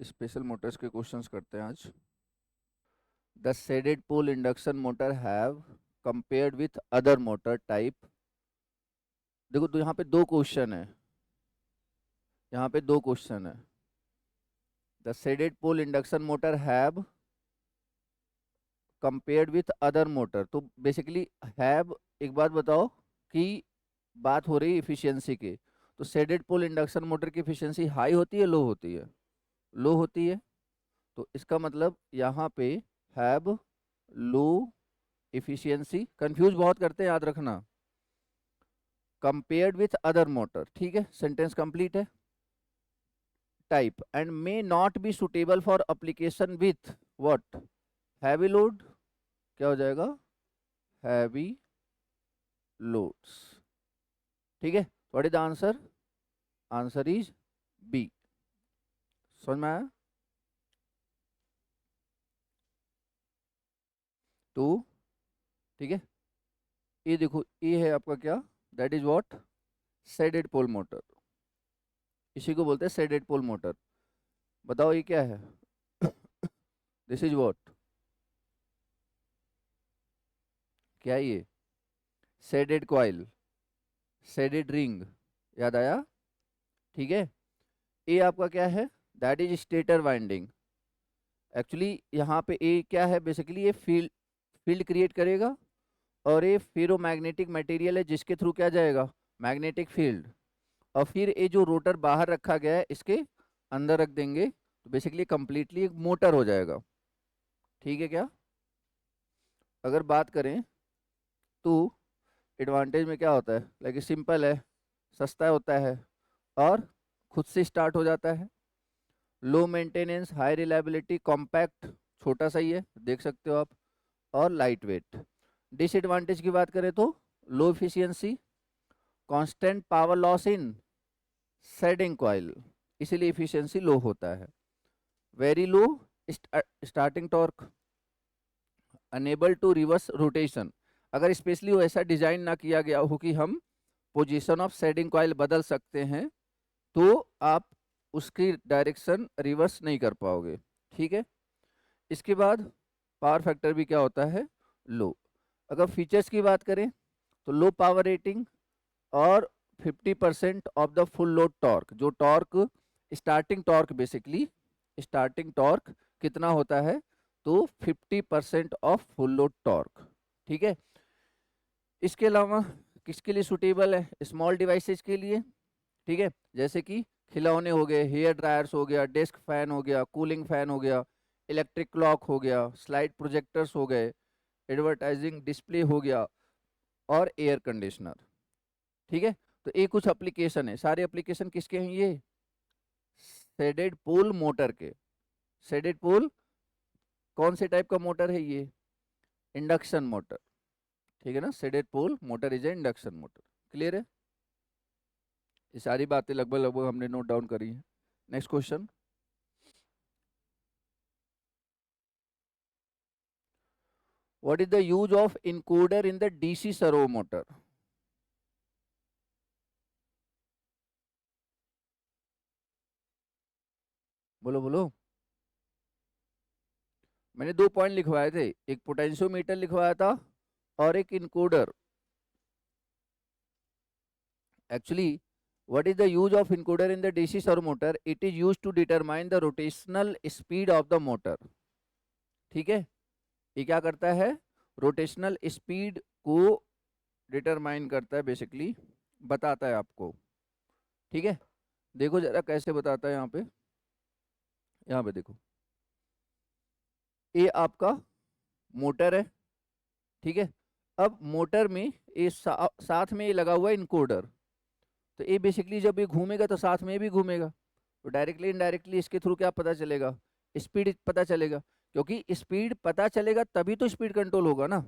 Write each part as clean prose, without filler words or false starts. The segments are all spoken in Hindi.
स्पेशल मोटर्स के क्वेश्चंस करते हैं आज। The shaded pole induction motor have compared with other motor type. देखो तो यहाँ पे दो क्वेश्चन है, यहाँ पे दो क्वेश्चन है। The shaded pole induction motor have compared with other motor, तो बेसिकली हैव, एक बात बताओ कि बात हो रही है इफिशियंसी की, तो शेडेड पोल इंडक्शन मोटर की इफिशियंसी हाई होती है लो होती है? लो होती है। तो इसका मतलब यहाँ पे हैव लो इफिशियंसी, कंफ्यूज बहुत करते हैं, याद रखना। कंपेयर्ड विथ अदर मोटर, ठीक है, सेंटेंस कंप्लीट है। Type and may not be suitable for application with what, heavy load. क्या हो जाएगा? Heavy loads. ठीक है, what is the answer? Answer is B. समझ में आया? तो ठीक है, ये देखो, ये है आपका क्या, that is what, shaded pole motor. इसी को बोलते हैं शेडेड पोल मोटर। बताओ ये क्या है? दिस इज व्हाट, क्या है ये? शेडेड कॉइल, शेडेड रिंग, याद आया? ठीक है, ये आपका क्या है? That is stator winding. Actually यहाँ पे ये क्या है, बेसिकली ये फील्ड फील्ड क्रिएट करेगा, और ये फेरोमैग्नेटिक मटेरियल है जिसके थ्रू क्या जाएगा, मैग्नेटिक फील्ड। और फिर ये जो रोटर बाहर रखा गया है इसके अंदर रख देंगे, तो बेसिकली कंप्लीटली एक मोटर हो जाएगा। ठीक है क्या? अगर बात करें तो एडवांटेज में क्या होता है, लाइक सिंपल है, सस्ता होता है, और खुद से स्टार्ट हो जाता है। Low maintenance, high reliability, compact, छोटा सा ही है, देख सकते हो आप, और लाइट वेट। डिसएडवांटेज की बात करें तो low efficiency, constant power loss in shading coil, इसीलिए एफिशिएंसी लो होता है। Very low starting torque, unable to reverse rotation. अगर स्पेशली वो ऐसा डिजाइन ना किया गया हो कि हम पोजीशन ऑफ शेडिंग कॉइल बदल सकते हैं, तो आप उसकी डायरेक्शन रिवर्स नहीं कर पाओगे। ठीक है, इसके बाद पावर फैक्टर भी क्या होता है, लो। अगर फीचर्स की बात करें तो लो पावर रेटिंग, और 50% of the full load torque. जो torque, starting torque, basically starting torque कितना होता है, तो 50% ऑफ फुल लोड टॉर्क। ठीक है, इसके अलावा किसके लिए सुटेबल है? स्मॉल डिवाइसेस के लिए। ठीक है, जैसे कि खिलौने हो गए, हेयर ड्रायर्स हो गया, डेस्क फैन हो गया, कूलिंग फैन हो गया, इलेक्ट्रिक क्लॉक हो गया, स्लाइड प्रोजेक्टर्स हो गए, एडवर्टाइजिंग डिस्प्ले हो गया, और एयर कंडीशनर। ठीक है, तो ये कुछ एप्लीकेशन है, सारे एप्लीकेशन किसके हैं? ये शेडेड पोल मोटर के। शेडेड पोल कौन से टाइप का मोटर है? ये इंडक्शन मोटर। ठीक है ना, shaded pole motor is a induction motor. Clear है? ये सारी बातें लगभग लगभग हमने नोट डाउन करी है। Next question, what is the use of encoder in the DC servo motor? बोलो बोलो। मैंने दो पॉइंट लिखवाए थे, एक पोटेंशियोमीटर लिखवाया था और एक encoder. Actually what is the use of encoder in the DC servo motor? It is used to determine the rotational speed of the motor. ठीक है, ये क्या करता है? रोटेशनल स्पीड को डिटरमाइन करता है, बेसिकली बताता है आपको। ठीक है, देखो जरा कैसे बताता है। यहाँ पे देखो, ये आपका मोटर है। ठीक है, अब मोटर में ये साथ में ये लगा हुआ है इनकोडर। तो ये बेसिकली जब ये घूमेगा तो साथ में ये भी घूमेगा, तो डायरेक्टली इनडायरेक्टली इसके थ्रू क्या पता चलेगा? स्पीड पता चलेगा, क्योंकि स्पीड पता चलेगा तभी तो स्पीड कंट्रोल होगा ना।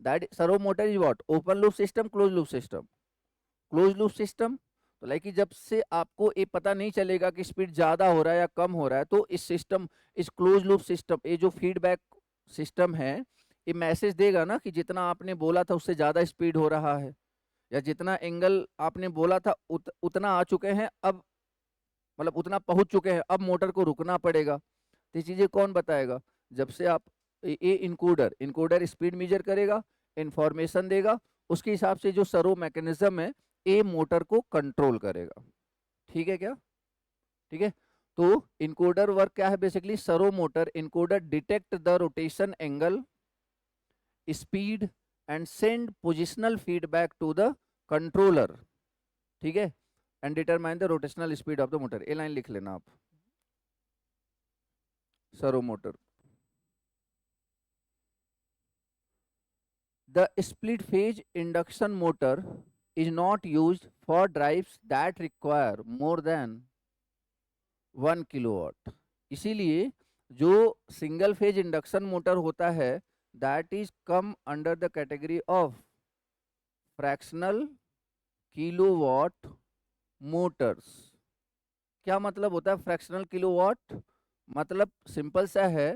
That servo motor is what, open loop system, close loop system. Close loop system, तो लाइक कि जब से आपको ये पता नहीं चलेगा कि स्पीड ज़्यादा हो रहा है या कम हो रहा है, तो इस सिस्टम, इस क्लोज लूप सिस्टम, ये जो फीडबैक सिस्टम है, ये मैसेज देगा ना कि जितना आपने बोला था उससे ज़्यादा स्पीड हो रहा है, या जितना एंगल आपने बोला था उतना आ चुके हैं, अब मतलब उतना पहुंच चुके हैं, अब मोटर को रुकना पड़ेगा। तो ये चीजें कौन बताएगा? जब से आप ए इनकोडर, इनकोडर स्पीड मेजर करेगा, इंफॉर्मेशन देगा, उसके हिसाब से जो सर्वो मैकेनिज्म है ए मोटर को कंट्रोल करेगा। ठीक है क्या? ठीक है। तो इनकोडर वर्क क्या है? Basically servo motor encoder detect the rotation angle, speed and send positional feedback to the controller. ठीक है। And determine the rotational speed of the motor. A line लिख लेना आप, servo motor. The split phase induction motor is not used for drives that require more than 1 kilowatt. इसीलिए जो सिंगल फेज इंडक्शन मोटर होता है that is come under the category of fractional kilowatt Motors. क्या मतलब होता है फ्रैक्शनल किलोवाट? मतलब सिंपल सा है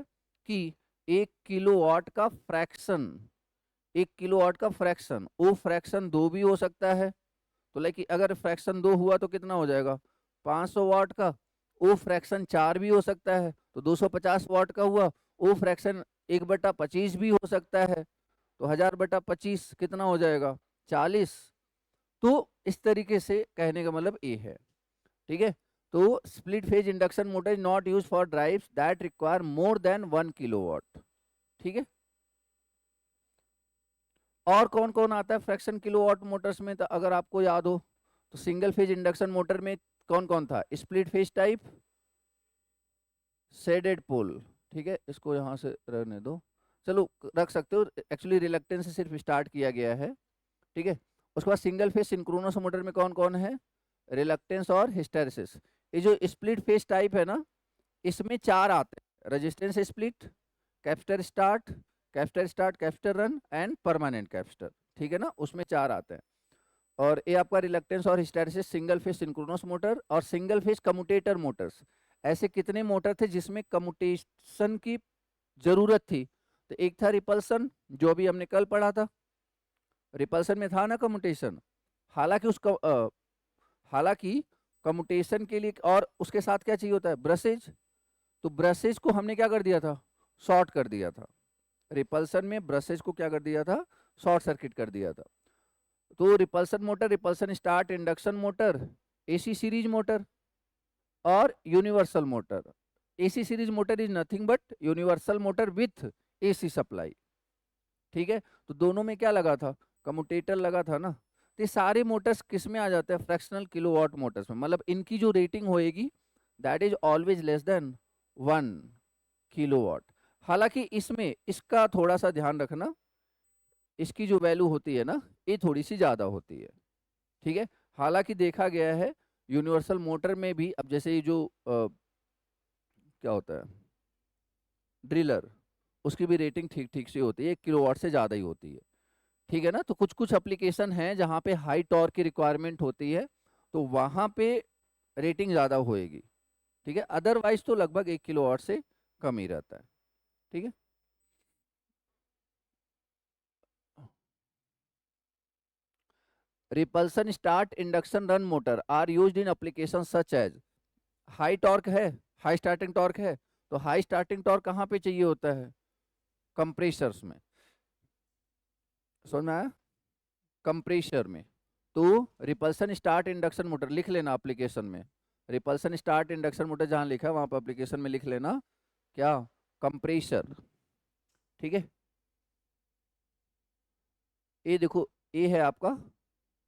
कि 1 किलोवाट का फ्रैक्शन, 1 किलोवाट का फ्रैक्शन, वो फ्रैक्शन 2 भी हो सकता है। तो लाइक अगर फ्रैक्शन 2 हुआ तो कितना हो जाएगा? 500 वाट का। वो फ्रैक्शन 4 भी हो सकता है तो 250 वाट का हुआ। वो फ्रैक्शन 1/25 भी हो सकता है तो 1000/25 कितना हो जाएगा? 40। तो इस तरीके से कहने का मतलब ये है। ठीक है। तो split phase induction motor is not use for drives that require more than 1 kilowatt. ठीक है। और कौन कौन आता है फ्रैक्शन किलोवाट मोटर्स में? तो अगर आपको याद हो तो सिंगल फेज इंडक्शन मोटर में कौन कौन था? Split phase type, shaded pole. ठीक है, इसको यहाँ से रहने दो, चलो रख सकते हो, एक्चुअली रिलक्टेंस से सिर्फ स्टार्ट किया गया है। ठीक है। उसके बाद सिंगल फेज सिंक्रोनस मोटर में कौन कौन है? रिलक्टेंस और हिस्टैरिसीस। ये जो स्प्लिट फेज टाइप है ना, इसमें 4 आते हैं: resistance split, capacitor start, capacitor start, capacitor run and permanent capacitor. ठीक है ना, उसमें 4 आते हैं। और ये आपका रिलक्टेंस और hysteresis single phase synchronous motor और सिंगल फेज कम्यूटेटर मोटर्स। ऐसे कितने मोटर थे जिसमें कम्यूटेशन की जरूरत थी? तो एक था रिपल्सन, जो भी हमने कल पढ़ा था, रिपल्सन में था ना कम्यूटेशन। हालांकि हालांकि कम्यूटेशन के लिए और उसके साथ क्या चाहिए होता है? ब्रशेज। तो ब्रशेज को हमने क्या कर दिया था? शॉर्ट कर दिया था। रिपल्सन में ब्रशेज को क्या कर दिया था? शॉर्ट सर्किट कर दिया था। तो repulsion motor, repulsion start induction motor, AC series motor और universal motor. AC series motor is nothing but universal motor with AC supply. ठीक है। तो दोनों में क्या लगा था? कम्यूटेटर लगा था ना। तो ये सारे मोटर्स किस में आ जाते हैं? फ्रैक्शनल किलोवाट मोटर्स में। मतलब इनकी जो रेटिंग होएगी that is always less than 1 kilowatt. हालांकि इसमें इसका थोड़ा सा ध्यान रखना, इसकी जो वैल्यू होती है ना, ये थोड़ी सी ज़्यादा होती है। ठीक है। हालांकि देखा गया है यूनिवर्सल मोटर में भी, अब जैसे ये जो क्या होता है ड्रिलर, उसकी भी रेटिंग ठीक ठीक से होती है, 1 किलोवाट से ज़्यादा ही होती है। ठीक है ना। तो कुछ कुछ एप्लीकेशन हैं जहाँ पे हाई टॉर्क की रिक्वायरमेंट होती है, तो वहाँ पे रेटिंग ज़्यादा होएगी। ठीक है। अदरवाइज तो लगभग 1 किलोवाट से कम ही रहता है। ठीक है। Repulsion start induction run motor are used in application such as, high torque है, हाई स्टार्टिंग टॉर्क है, तो हाई स्टार्टिंग टॉर्क कहाँ पे चाहिए होता है? कंप्रेसर्स में। समझ में आया? कंप्रेसर में। तो रिपल्सन स्टार्ट इंडक्शन मोटर लिख लेना एप्लीकेशन में, रिपल्सन स्टार्ट इंडक्शन मोटर जहां लिखा है वहां पर एप्लीकेशन में लिख लेना क्या? कंप्रेसर। ठीक है। ये देखो, ये है आपका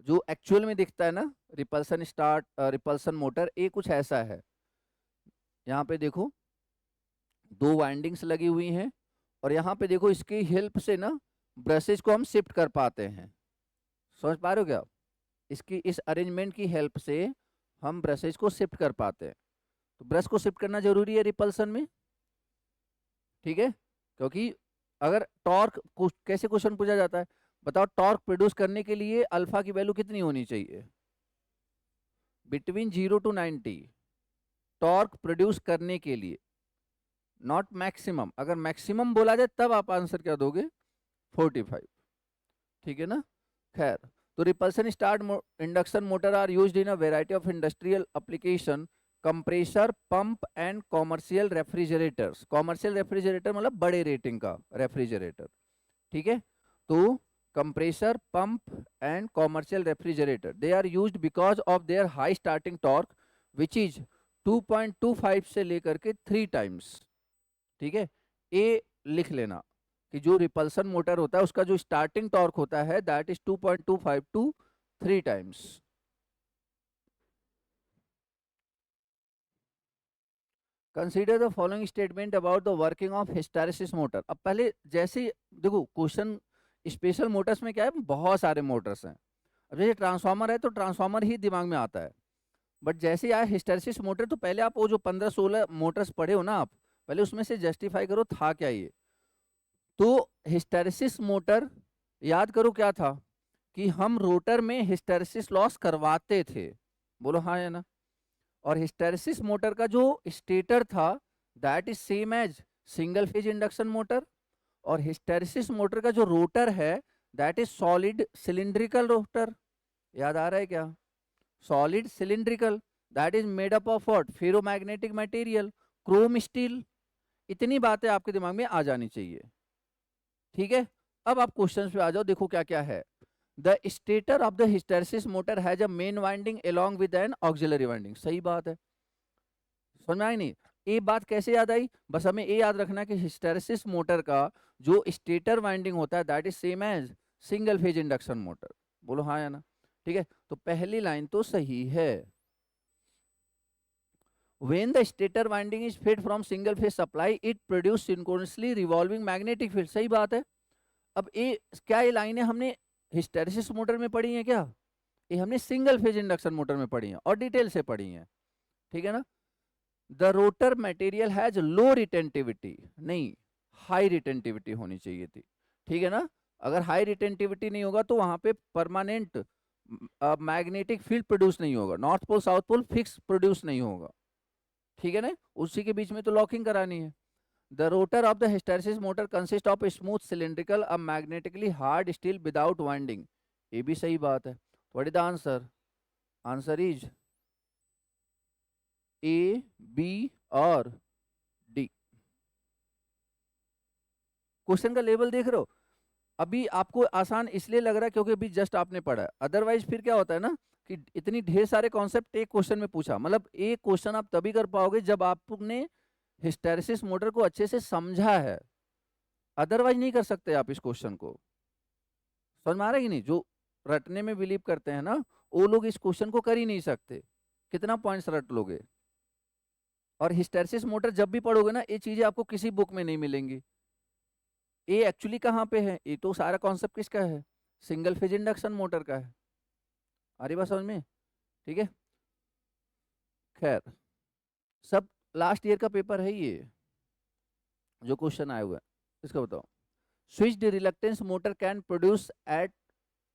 जो एक्चुअल में दिखता है ना रिपल्सन स्टार्ट रिपल्सन मोटर, ये कुछ ऐसा है। यहाँ पे देखो 2 वाइंडिंग्स लगी हुई हैं और यहाँ पे देखो इसकी हेल्प से ना ब्रशेज को हम शिफ्ट कर पाते हैं। समझ पा रहे हो क्या? इसकी इस अरेंजमेंट की हेल्प से हम ब्रशेज को शिफ्ट कर पाते हैं। तो ब्रश को शिफ्ट करना जरूरी है रिपल्सन में। ठीक है। क्योंकि अगर टॉर्क कैसे क्वेश्चन पूछा जाता है, बताओ टॉर्क प्रोड्यूस करने के लिए अल्फा की वैल्यू कितनी होनी चाहिए? बिटवीन 0 to 90 टॉर्क प्रोड्यूस करने के लिए, नॉट मैक्सिमम। अगर मैक्सिमम बोला जाए तब आप आंसर क्या दोगे? 45। ठीक है ना। खैर, तो repulsion start induction motor are used in a variety of industrial application compressor, pump and commercial refrigerators. Commercial refrigerator मतलब बड़े रेटिंग का रेफ्रिजरेटर, ठीक है। तो compressor, pump and commercial refrigerator, they are used because of their high starting torque which is 2.25 से लेकर के 3 टाइम्स, ठीक है। ए लिख लेना कि जो रिपल्सन मोटर होता है उसका जो स्टार्टिंग टॉर्क होता है that is 2.25 to 3 times. Consider the following statement about the working of hysteresis motor. अब पहले जैसे देखो क्वेश्चन, स्पेशल मोटर्स में क्या है, बहुत सारे मोटर्स हैं। अब जैसे ट्रांसफार्मर है तो ट्रांसफार्मर ही दिमाग में आता है, बट जैसे आया हिस्टैरिसीस मोटर तो पहले आप वो जो 15-16 मोटर्स पढ़े हो ना आप, पहले उसमें से जस्टिफाई करो था क्या ये। तो हिस्टैरिसीस मोटर, याद करो क्या था कि हम रोटर में हिस्टैरिसीस लॉस करवाते थे, बोलो हाँ या ना। और हिस्टैरिसीस मोटर का जो स्टेटर था that is same as single phase induction motor, और हिस्टैरिसीस मोटर का जो रोटर है that is solid cylindrical rotor. याद आ रहा है क्या? Solid cylindrical, that is made up of what, ferromagnetic material, chrome steel. इतनी बातें आपके दिमाग में आ जानी चाहिए, ठीक है। अब आप क्वेश्चंस पे आ जाओ, देखो क्या क्या है। The stator of the hysteresis motor has a main winding along with N auxiliary winding. सही बात है, समझ में आई नहीं? ये बात कैसे याद आई? बस हमें ये याद रखना है कि हिस्टैरिसीस मोटर का जो स्टेटर वाइंडिंग होता है that is same as single phase induction motor. बोलो हाँ या ना, ठीक है। तो पहली लाइन तो सही है। When the stator winding is fed from single phase supply, it produce synchronously revolving magnetic field। सही बात है। अब ये क्या, ये लाइनें हमने हिस्टैरिसीस मोटर में पढ़ी हैं क्या? ये हमने सिंगल फेज इंडक्शन मोटर में पढ़ी हैं और डिटेल से पढ़ी हैं, ठीक है ना। The rotor material has low retentivity, नहीं हाई रिटेंटिविटी होनी चाहिए थी, ठीक है ना। अगर हाई रिटेंटिविटी नहीं होगा तो वहां पे परमानेंट मैग्नेटिक फील्ड प्रोड्यूस नहीं होगा, north pole south pole fix produce नहीं होगा, ठीक है ना। उसी के बीच में तो लॉकिंग करानी है। The rotor of the hysteresis motor consist of smooth cylindrical a magnetically hard steel without winding. ये भी सही बात है। What is the answer? Answer is A, B और डी। क्वेश्चन का लेवल देख रहे हो? अभी आपको आसान इसलिए लग रहा है क्योंकि अभी जस्ट आपने पढ़ा है, अदरवाइज फिर क्या होता है ना कि इतनी ढेर सारे कॉन्सेप्ट एक क्वेश्चन में पूछा, मतलब एक क्वेश्चन आप तभी कर पाओगे जब आपने हिस्टैरिसीस मोटर को अच्छे से समझा है, अदरवाइज नहीं कर सकते आप इस क्वेश्चन को। समझ में आ रहा है कि नहीं? जो रटने में बिलीव करते हैं ना वो लोग इस क्वेश्चन को कर ही नहीं सकते। कितना पॉइंट्स रट लोगे? और हिस्टैरिसीस मोटर जब भी पढ़ोगे ना ये चीजें आपको किसी बुक में नहीं मिलेंगी। ये एक्चुअली कहाँ पे है? ये तो सारा कॉन्सेप्ट किसका है? सिंगल फेज इंडक्शन मोटर का है। आ रही बात समझ में? ठीक है, खैर सब लास्ट ईयर का पेपर है ये जो क्वेश्चन आए हुए हैं, इसका बताओ। Switched reluctance motor can produce at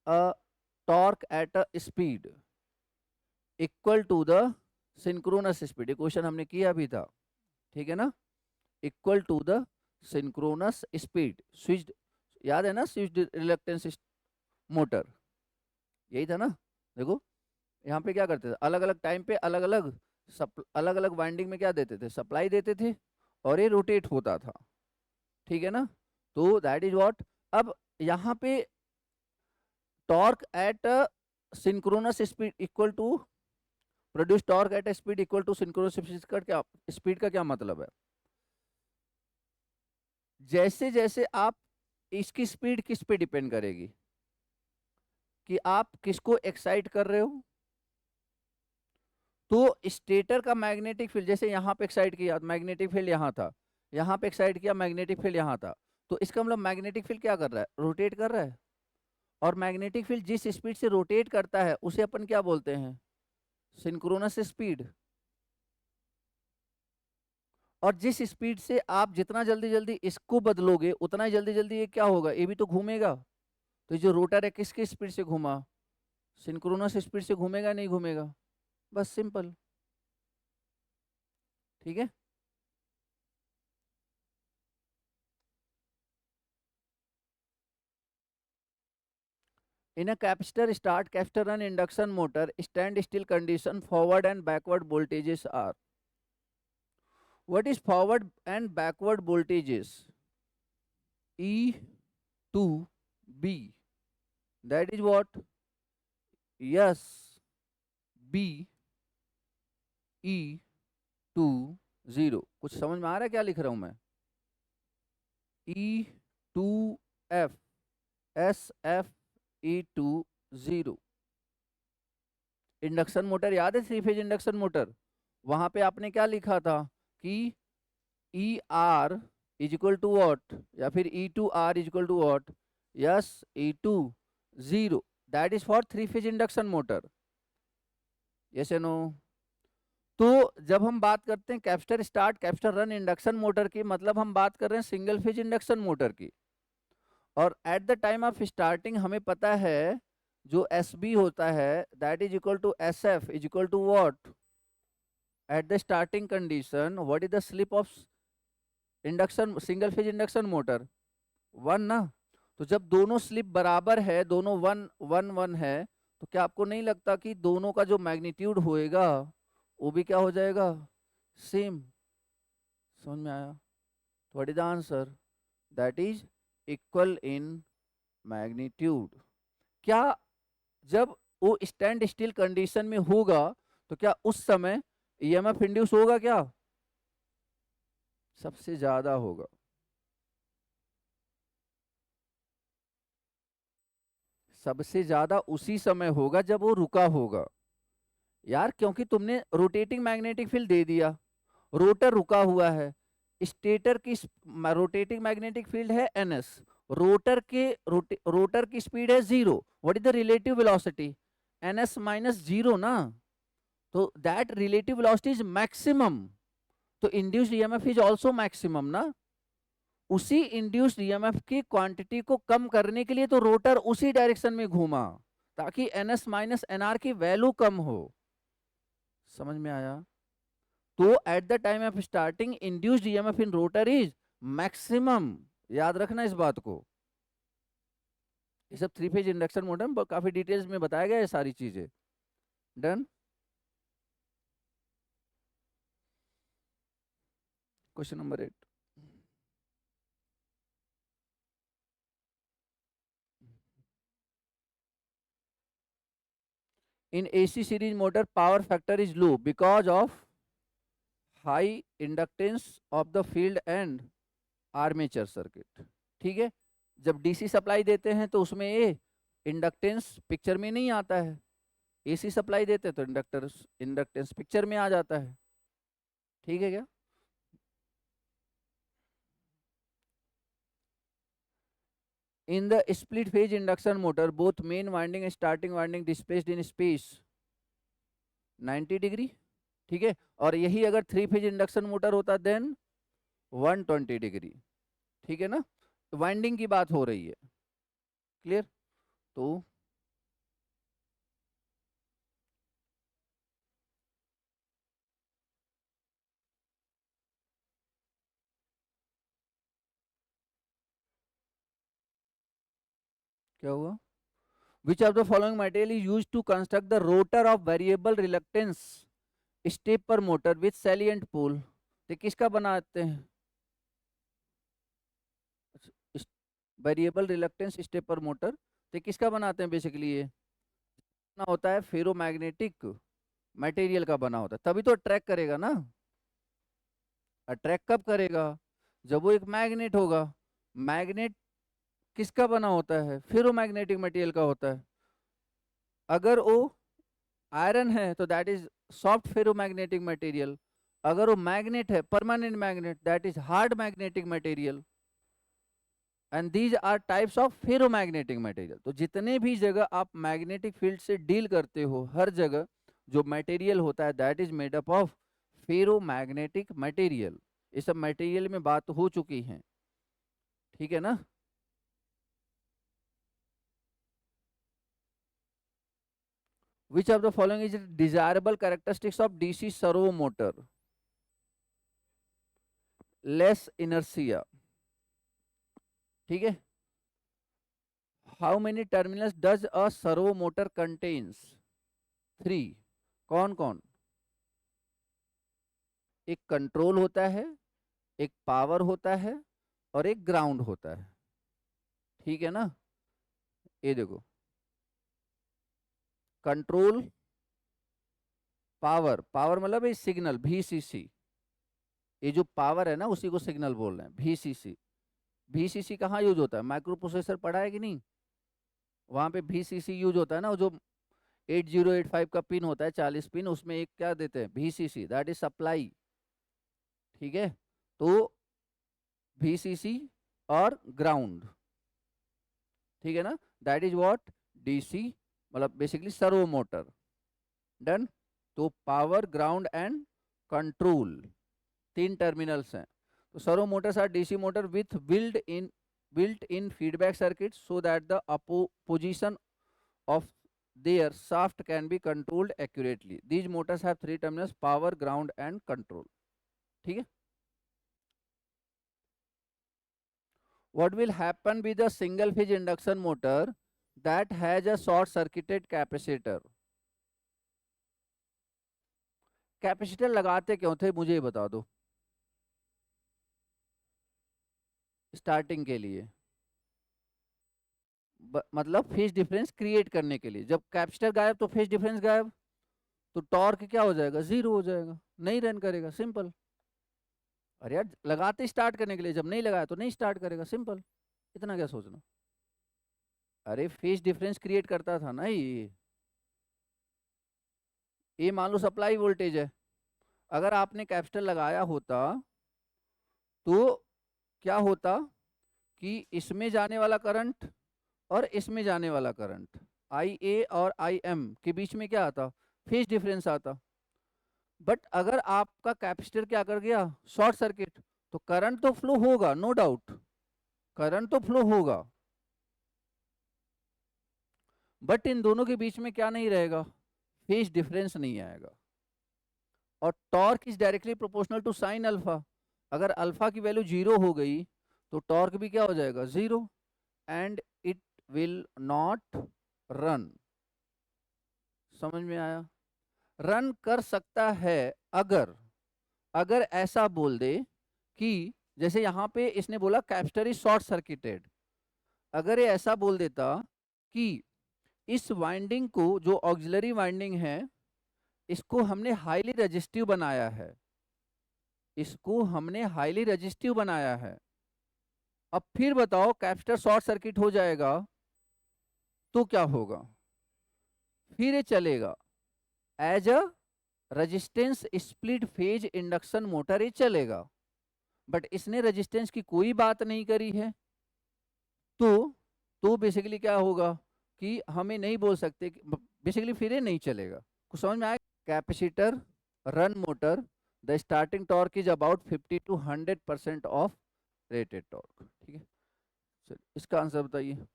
a torque at a speed equal to the synchronous speed. ये क्वेश्चन हमने किया भी था, ठीक है ना। Equal to the synchronous speed switched, याद है ना? स्विच्ड रिलक्टेंस मोटर, यही था ना। देखो यहाँ पे क्या करते थे, अलग अलग टाइम पे अलग अलग अलग अलग वाइंडिंग में क्या देते थे, सप्लाई देते थे, और ये रोटेट होता था, ठीक है ना। तो दैट इज व्हाट। अब यहाँ पे torque at synchronous speed equal to produce torque at speed equal to synchronous speed का क्या, स्पीड का क्या मतलब है? जैसे जैसे आप, इसकी स्पीड किस पे डिपेंड करेगी कि आप किसको एक्साइट कर रहे हो। तो स्टेटर का मैग्नेटिक फील्ड, जैसे यहाँ पे एक्साइट किया मैग्नेटिक फील्ड यहाँ था, यहाँ पे एक्साइट किया मैग्नेटिक फील्ड यहाँ था, तो इसका मतलब मैग्नेटिक फील्ड क्या कर रहा है, रोटेट कर रहा है। और मैग्नेटिक फील्ड जिस स्पीड से रोटेट करता है उसे अपन क्या बोलते हैं, सिंक्रोनस स्पीड। और जिस स्पीड से आप जितना जल्दी जल्दी इसको बदलोगे उतना ही जल्दी जल्दी ये क्या होगा, ये भी तो घूमेगा। तो जो रोटर है किसकी स्पीड से घूमा, सिंक्रोनस स्पीड से घूमेगा नहीं घूमेगा, बस सिंपल, ठीक है। In a capacitor start capacitor run induction motor, stand still condition forward and backward voltages are. What is forward and backward voltages? E to B. That is what? Yes. B E two 0. कुछ समझ में आ रहा है क्या लिख रहा हूं मैं? E two F S F E two 0. Induction motor याद है? थ्री फेज इंडक्शन मोटर, वहां पे आपने क्या लिखा था कि E R is equal to watt, या फिर E two R is equal to watt? Yes, E two 0. That is for three phase induction motor. Yes no? तो जब हम बात करते हैं capacitor start capacitor run induction motor की, मतलब हम बात कर रहे हैं सिंगल फेज इंडक्शन मोटर की. और at the time of starting हमें पता है जो एस बी होता है that is equal to S F is equal to what? At the starting condition what is the slip of induction single phase induction motor? 1 ना. तो जब दोनों स्लिप बराबर है, दोनों 1 1 1 है, तो क्या आपको नहीं लगता कि दोनों का जो मैग्नीट्यूड होएगा वो भी क्या हो जाएगा? सेम. समझ में आया? What is the answer? That is equal in magnitude. क्या जब वो स्टैंड स्टिल कंडीशन में होगा तो क्या उस समय ईएमएफ इंड्यूस होगा? क्या सबसे ज्यादा होगा? सबसे ज्यादा उसी समय होगा जब वो रुका होगा यार, क्योंकि तुमने रोटेटिंग मैग्नेटिक फील्ड दे दिया, रोटर रुका हुआ है, स्टेटर की रोटेटिंग मैग्नेटिक फील्ड है एनएस, रोटर की स्पीड है 0. What is the relative velocity? NS minus 0 ना. तो that relative velocity is maximum. तो induced EMF is also maximum ना. उसी इंड्यूस्ड ईएमएफ की क्वांटिटी को कम करने के लिए तो रोटर उसी डायरेक्शन में घूमा ताकि एनएस माइनस एनआर की वैल्यू कम हो. समझ में आया? तो eight the time of starting induced EMF in rotor is maximum. याद रखना इस बात को. ये सब थ्री फेज इंडक्शन मोटर में काफी डिटेल्स में बताया गया है सारी चीजें. Done. Question number 8. In AC series motor, power factor is low because of high inductance of the field and armature circuit. ठीक है. जब डीसी सप्लाई देते हैं तो उसमें ये इंडक्टेंस पिक्चर में नहीं आता है. एसी सप्लाई देते हैं तो इंडक्टेंस पिक्चर में आ जाता है. ठीक है क्या? In the split phase induction motor, both main winding and starting winding displaced in space 90 degree. ठीक है. और यही अगर थ्री फेज इंडक्शन मोटर होता देन 120 डिग्री. ठीक है ना. वाइंडिंग की बात हो रही है. क्लियर? तो क्या हुआ? Which of the following material is used to construct the rotor of variable reluctance stepper motor with salient pole? तो किसका बनाते हैं? Variable reluctance stepper motor. तो किसका बनाते हैं बेसिकली? ये ना होता है फेरोमैग्नेटिक मटेरियल का बना होता है, तभी तो अट्रैक्ट करेगा ना. अट्रैक्ट कब करेगा? जब वो एक मैग्नेट होगा. मैग्नेट किसका बना होता है? फेरोमैग्नेटिक मटेरियल का होता है. अगर वो आयरन है तो that is soft ferromagnetic material. अगर वो मैग्नेट है permanent magnet that is hard magnetic material. And these are types of ferromagnetic material. तो जितने भी जगह आप मैग्नेटिक फील्ड से डील करते हो हर जगह जो मटेरियल होता है that is made up of ferromagnetic material. ये सब मटेरियल में बात हो चुकी है. ठीक है ना? Which of the following is desirable characteristics of DC servo motor? Less inertia. ठीक है. How many terminals does a servo motor contains? 3। कौन कौन? एक कंट्रोल होता है, एक पावर होता है और एक ग्राउंड होता है, ठीक है ना? ये देखो, कंट्रोल, पावर, पावर मतलब ये सिग्नल VCC, ये जो पावर है ना उसी को सिग्नल बोल रहे हैं, VCC। VCC कहाँ यूज होता है? माइक्रो प्रोसेसर पढ़ा है कि नहीं? वहां पे VCC यूज होता है ना, जो 8085 का पिन होता है, 40 पिन, उसमें एक क्या देते हैं? VCC, दैट इज सप्लाई, ठीक है? तो VCC और ग्राउंड, ठीक है ना, दैट इज व्हाट? DC, मतलब बेसिकली सर्वो मोटर। डन। तो power, ground and control, 3 terminals हैं। तो servo motors are DC motor with built in feedback circuits so that the position of their shaft can be controlled accurately. These motors have 3 terminals: power, ground and control, ठीक है? What will happen with a single phase induction motor that has a short circuited capacitor? Capacitor लगाते क्यों थे, मुझे ये बता दो स्टार्टिंग के लिए। मतलब फेज डिफरेंस क्रिएट करने के लिए। जब कैपेसिटर गायब तो फेज डिफरेंस गायब, तो टॉर्क क्या हो जाएगा? जीरो हो जाएगा, नहीं रन करेगा, सिंपल। अरे यार, लगाते स्टार्ट करने के लिए, जब नहीं लगाया तो नहीं स्टार्ट करेगा, सिंपल। इतना क्या सोचना? अरे फेज डिफरेंस क्रिएट करता था ना ये मान लो सप्लाई वोल्टेज है, अगर आपने कैपेसिटर लगाया होता तो क्या होता कि इसमें जाने वाला करंट और इसमें जाने वाला करंट, IA और IM के बीच में क्या आता? फेज डिफरेंस आता। बट अगर आपका कैपेसिटर क्या कर गया? शॉर्ट सर्किट, तो करंट तो फ्लो होगा, नो डाउट, करंट तो फ्लो होगा, बट इन दोनों के बीच में क्या नहीं रहेगा? फेज डिफरेंस नहीं आएगा। और torque is directly proportional to sine alpha. अगर अल्फा की वैल्यू 0 हो गई तो टॉर्क भी क्या हो जाएगा? 0, and it will not run. समझ में आया? रन कर सकता है अगर, अगर ऐसा बोल दे कि जैसे यहां पे इसने बोला कैपेसिटर इज शॉर्ट सर्किटेड, अगर ये ऐसा बोल देता कि इस वाइंडिंग को, जो ऑक्सिलरी वाइंडिंग है, इसको हमने हाईली रेजिस्टिव बनाया है, इसको हमने हाईली रेजिस्टिव बनाया है, अब फिर बताओ कैपेसिटर शॉर्ट सर्किट हो जाएगा तो क्या होगा? फिर ये चलेगा as a resistance split phase induction motor, ये चलेगा। बट इसने रेजिस्टेंस की कोई बात नहीं करी है, तो बेसिकली क्या होगा कि हमें नहीं बोल सकते, बेसिकली फिर ये नहीं चलेगा। कुछ समझ में आया? Capacitor run motor, the starting torque is about 50 to 100% of rated torque, ठीक है? चलिए इसका आंसर बताइए।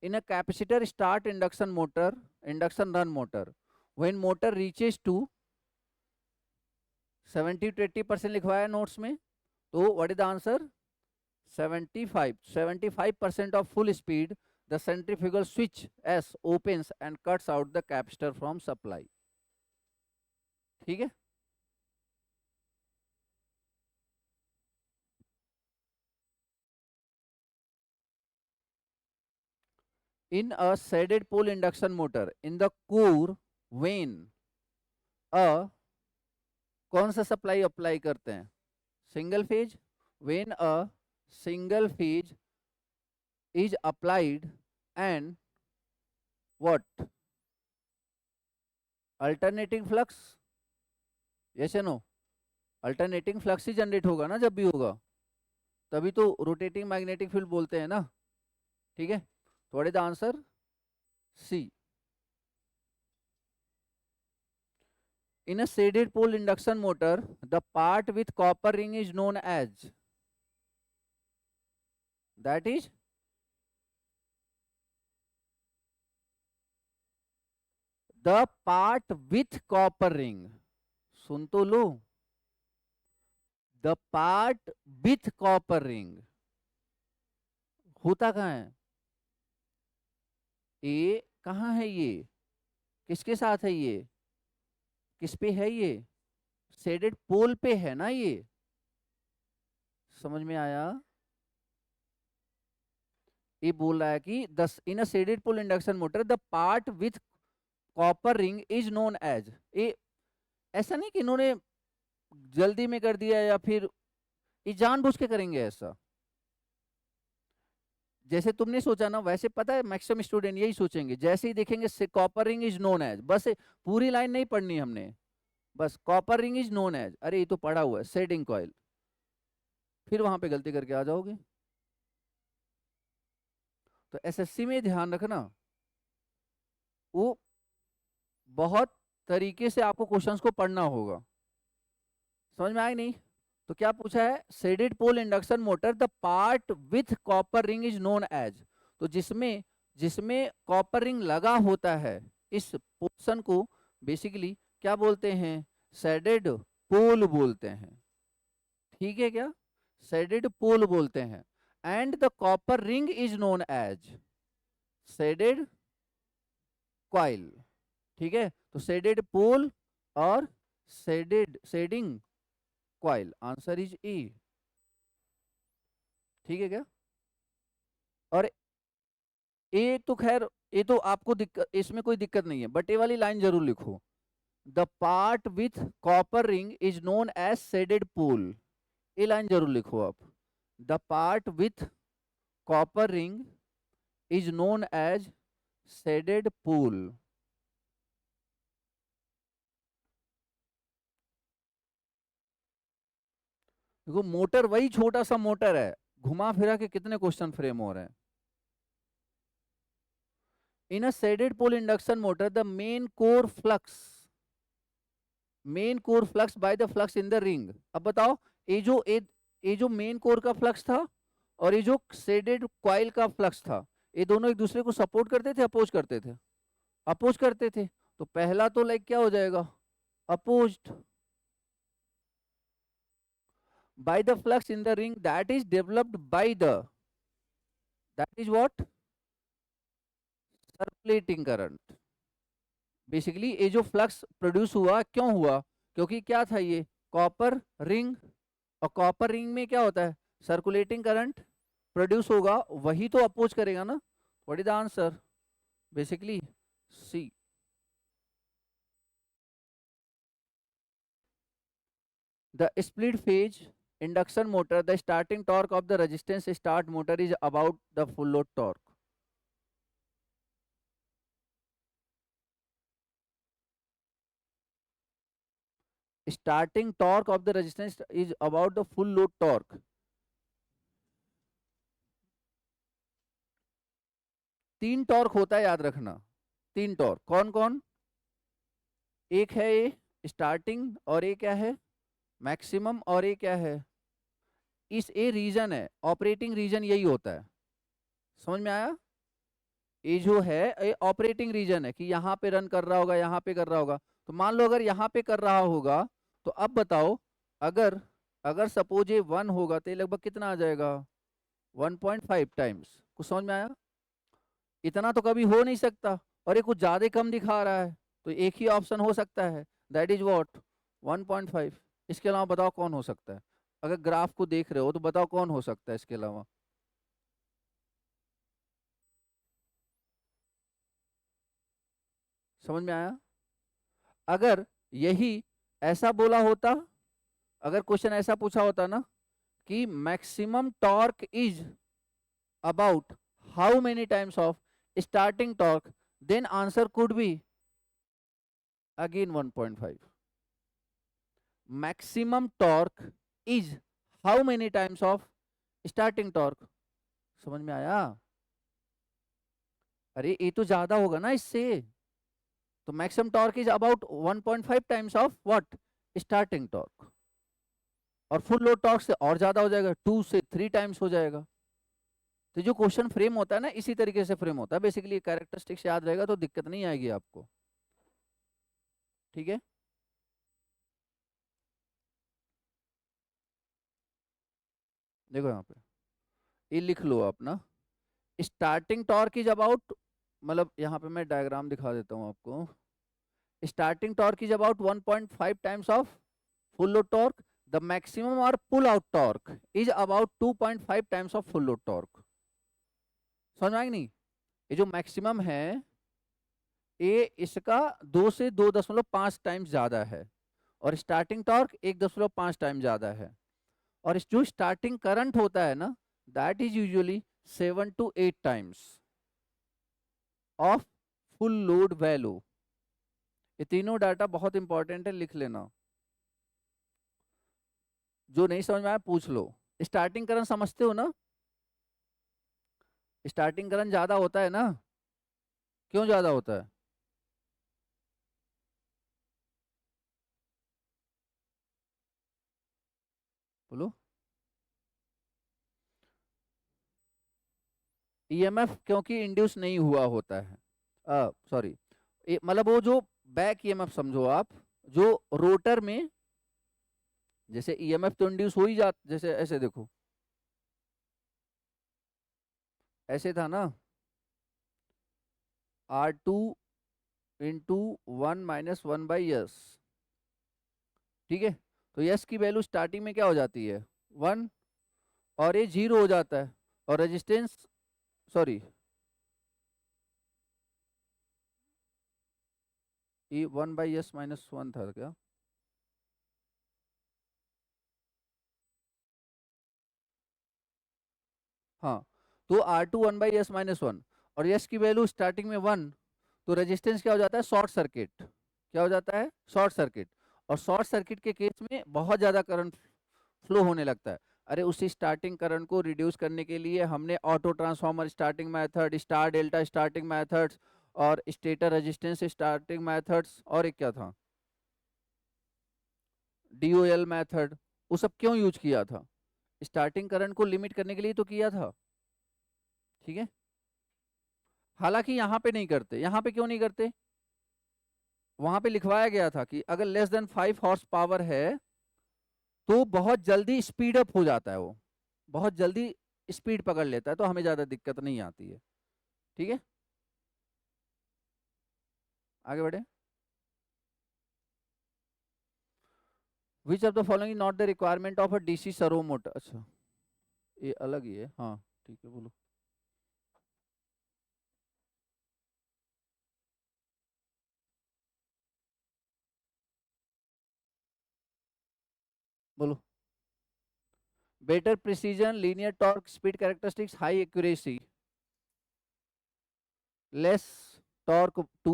In a capacitor start induction motor, induction run motor, when motor reaches to 70 to 80% लिखवाया नोट्स में, तो what is the answer? 75% of full speed, the centrifugal switch S opens and cuts out the capacitor from supply, ठीक है? In a shaded pole induction motor, in the core when a, कौन सा सप्लाई अप्लाई करते हैं? Single phase. when a single phase is applied and what? Alternating flux, yes or no? Alternating flux he generate होगा ना जब भी होगा, तभी तो रोटेटिंग मैग्नेटिक फील्ड बोलते हैं ना, ठीक है? तो what is the answer? C. In a shaded pole induction motor, the part with copper ring is known as, that is the part with copper ring. सुन तो लो, the part with copper ring होता कहाँ है? ए कहाँ है ये, किसके साथ है ये, किस पे है ये, शेडेड पोल पे है ना ये, समझ में आया। ये बोल रहा है कि दस in a shaded pole induction motor the part with copper ring is known as A. ऐसा नहीं कि इन्होंने जल्दी में कर दिया या फिर ये जानबूझ के करेंगे ऐसा। जैसे तुमने सोचा ना वैसे पता है मैक्सिमम स्टूडेंट यही सोचेंगे, जैसे ही देखेंगे copper ring is known as, बस पूरी लाइन नहीं पढ़नी हमने, बस copper ring is known as, अरे ये तो पढ़ा हुआ है शेडिंग कॉइल, फिर वहां पे गलती करके आ जाओगे। तो एसएससी में ध्यान रखना, वो बहुत तरीके से आपको क्वेश्चंस को पढ़ना होगा। समझ में आया नहीं। तो क्या पूछा है, shaded pole induction motor the part with copper ring is known as, तो जिसमें जिसमें कॉपर रिंग लगा होता है इस पोर्शन को बेसिकली क्या बोलते हैं, शेडेड पोल बोलते हैं। ठीक है क्या, शेडेड पोल बोलते हैं। And the copper ring is known as shaded coil. ठीक है, तो शेडेड पोल और shading coil, answer is E. ठीक है क्या। और ये तो खैर ये तो आपको दिक्कत, इसमें कोई दिक्कत नहीं है, बट ये वाली लाइन जरूर लिखो, the part with copper ring is known as shaded pole, ये लाइन जरूर लिखो आप, the part with copper ring is known as shaded pole. देखो मोटर वही छोटा सा मोटर है, घुमा फिरा के कितने क्वेश्चन फ्रेम हो रहे हैं। In a shaded pole induction motor the main core flux by the flux in the ring. अब बताओ, ये जो मेन कोर का फ्लक्स था और ये जो शेडेड कॉइल का फ्लक्स था, ये दोनों एक दूसरे को सपोर्ट करते थे अपोज करते थे, अपोज करते थे। तो पहला तो लाइक क्या हो जाएगा, opposed bye the flux in the ring that is developed by the, that is what, circulating current. Basically ये जो फ्लक्स प्रोड्यूस हुआ क्यों हुआ, क्योंकि क्या था ये कॉपर रिंग, और कॉपर रिंग में क्या होता है, सर्कुलेटिंग करंट प्रोड्यूस होगा, वही तो अपोज करेगा ना। What is the answer, basically C. The split phase induction motor the starting torque of the resistance start motor is about the full load torque. Starting torque of the resistance is about the full load torque. तीन टॉर्क होता है याद रखना, तीन टॉर्क कौन कौन, एक है ये स्टार्टिंग, और ये क्या है मैक्सिमम, और ये क्या है, इस ए रीजन है ऑपरेटिंग रीजन, यही होता है। समझ में आया। ये जो है ये ऑपरेटिंग रीजन है कि यहाँ पे रन कर रहा होगा, यहाँ पे कर रहा होगा। तो मान लो अगर यहाँ पे कर रहा होगा, तो अब बताओ, अगर अगर सपोज ये 1 होगा तो ये लगभग कितना आ जाएगा, 1.5 टाइम्स। कुछ समझ में आया। इतना तो कभी हो नहीं सकता, और ये कुछ ज्यादा कम दिखा रहा है, तो एक ही ऑप्शन हो सकता है, दैट इज व्हाट, 1.5। इसके अलावा बताओ कौन हो सकता है, अगर ग्राफ को देख रहे हो तो बताओ कौन हो सकता है इसके अलावा। समझ में आया। अगर यही ऐसा बोला होता, अगर क्वेश्चन ऐसा पूछा होता ना कि maximum torque is about how many times of starting torque, then answer could be again 1.5। Maximum torque is how many times of starting torque. समझ में आया। अरे ये तो ज्यादा होगा ना इससे, तो maximum torque is about 1.5 times of what, starting torque. और फुल लोड टॉर्क से और ज्यादा हो जाएगा, 2 से 3 टाइम्स हो जाएगा। तो जो क्वेश्चन फ्रेम होता है ना इसी तरीके से फ्रेम होता है, बेसिकली कैरेक्टरिस्टिक्स याद रहेगा तो दिक्कत नहीं आएगी आपको। ठीक है। देखो यहाँ पे ये लिख लो आप ना, स्टार्टिंग टॉर्क इज अबाउट मतलब यहाँ पे मैं डायग्राम दिखा देता हूँ आपको। Starting torque is about 1.5 times of full load torque, the maximum or pull out torque is about 2.5 times of full load torque. समझ में आएगी नहीं? ये जो मैक्सिमम है ये इसका 2 से 2.5 टाइम्स ज्यादा है, और स्टार्टिंग टॉर्क 1.5 टाइम ज्यादा है। और इस जो स्टार्टिंग करंट होता है ना, that is usually 7 to 8 times of full load value. ये तीनों डाटा बहुत इंपॉर्टेंट है, लिख लेना। जो नहीं समझ में आया पूछ लो। स्टार्टिंग करंट समझते हो ना? स्टार्टिंग करंट ज्यादा होता है ना? क्यों ज्यादा होता है? बोलो। ईएमएफ क्योंकि इंड्यूस नहीं हुआ होता है, सॉरी, मतलब वो जो बैक ईएमएफ समझो आप, जो रोटर में जैसे ईएमएफ तो इंड्यूस हो ही जाता, जैसे ऐसे देखो, ऐसे था ना, R2 × 1 - 1/s, ठीक है? तो यस की वैल्यू स्टार्टिंग में क्या हो जाती है? 1, और ये 0 हो जाता है, और रेजिस्टेंस, सॉरी, ये 1/s - 1 था क्या? हाँ, तो R2 1/s - 1, और यस की वैल्यू स्टार्टिंग में 1, तो रेजिस्टेंस क्या हो जाता है? Short circuit. क्या हो जाता है? Short circuit. और शॉर्ट सर्किट के केस में बहुत ज़्यादा करंट फ्लो होने लगता है। अरे उसी स्टार्टिंग करंट को रिड्यूस करने के लिए हमने auto transformer starting method, star delta starting methods, और स्टेटर रेजिस्टेंस स्टार्टिंग मेथड्स, और एक क्या था, DOL मेथड, वो सब क्यों यूज किया था? स्टार्टिंग करंट को लिमिट करने के लिए तो किया था, ठीक है? हालांकि यहाँ पे नहीं करते। यहाँ पे क्यों नहीं करते? वहां पे लिखवाया गया था कि अगर लेस देन 5 हॉर्स पावर है तो बहुत जल्दी स्पीड अप हो जाता है, वो बहुत जल्दी स्पीड पकड़ लेता है, तो हमें ज्यादा दिक्कत नहीं आती है, ठीक है? आगे बढ़े। विच of the following not the requirement of a DC servo motor? अच्छा, ये अलग ही है, हाँ ठीक है, बोलो। बोलो। Better precision, linear torque, speed characteristics, high accuracy, less torque to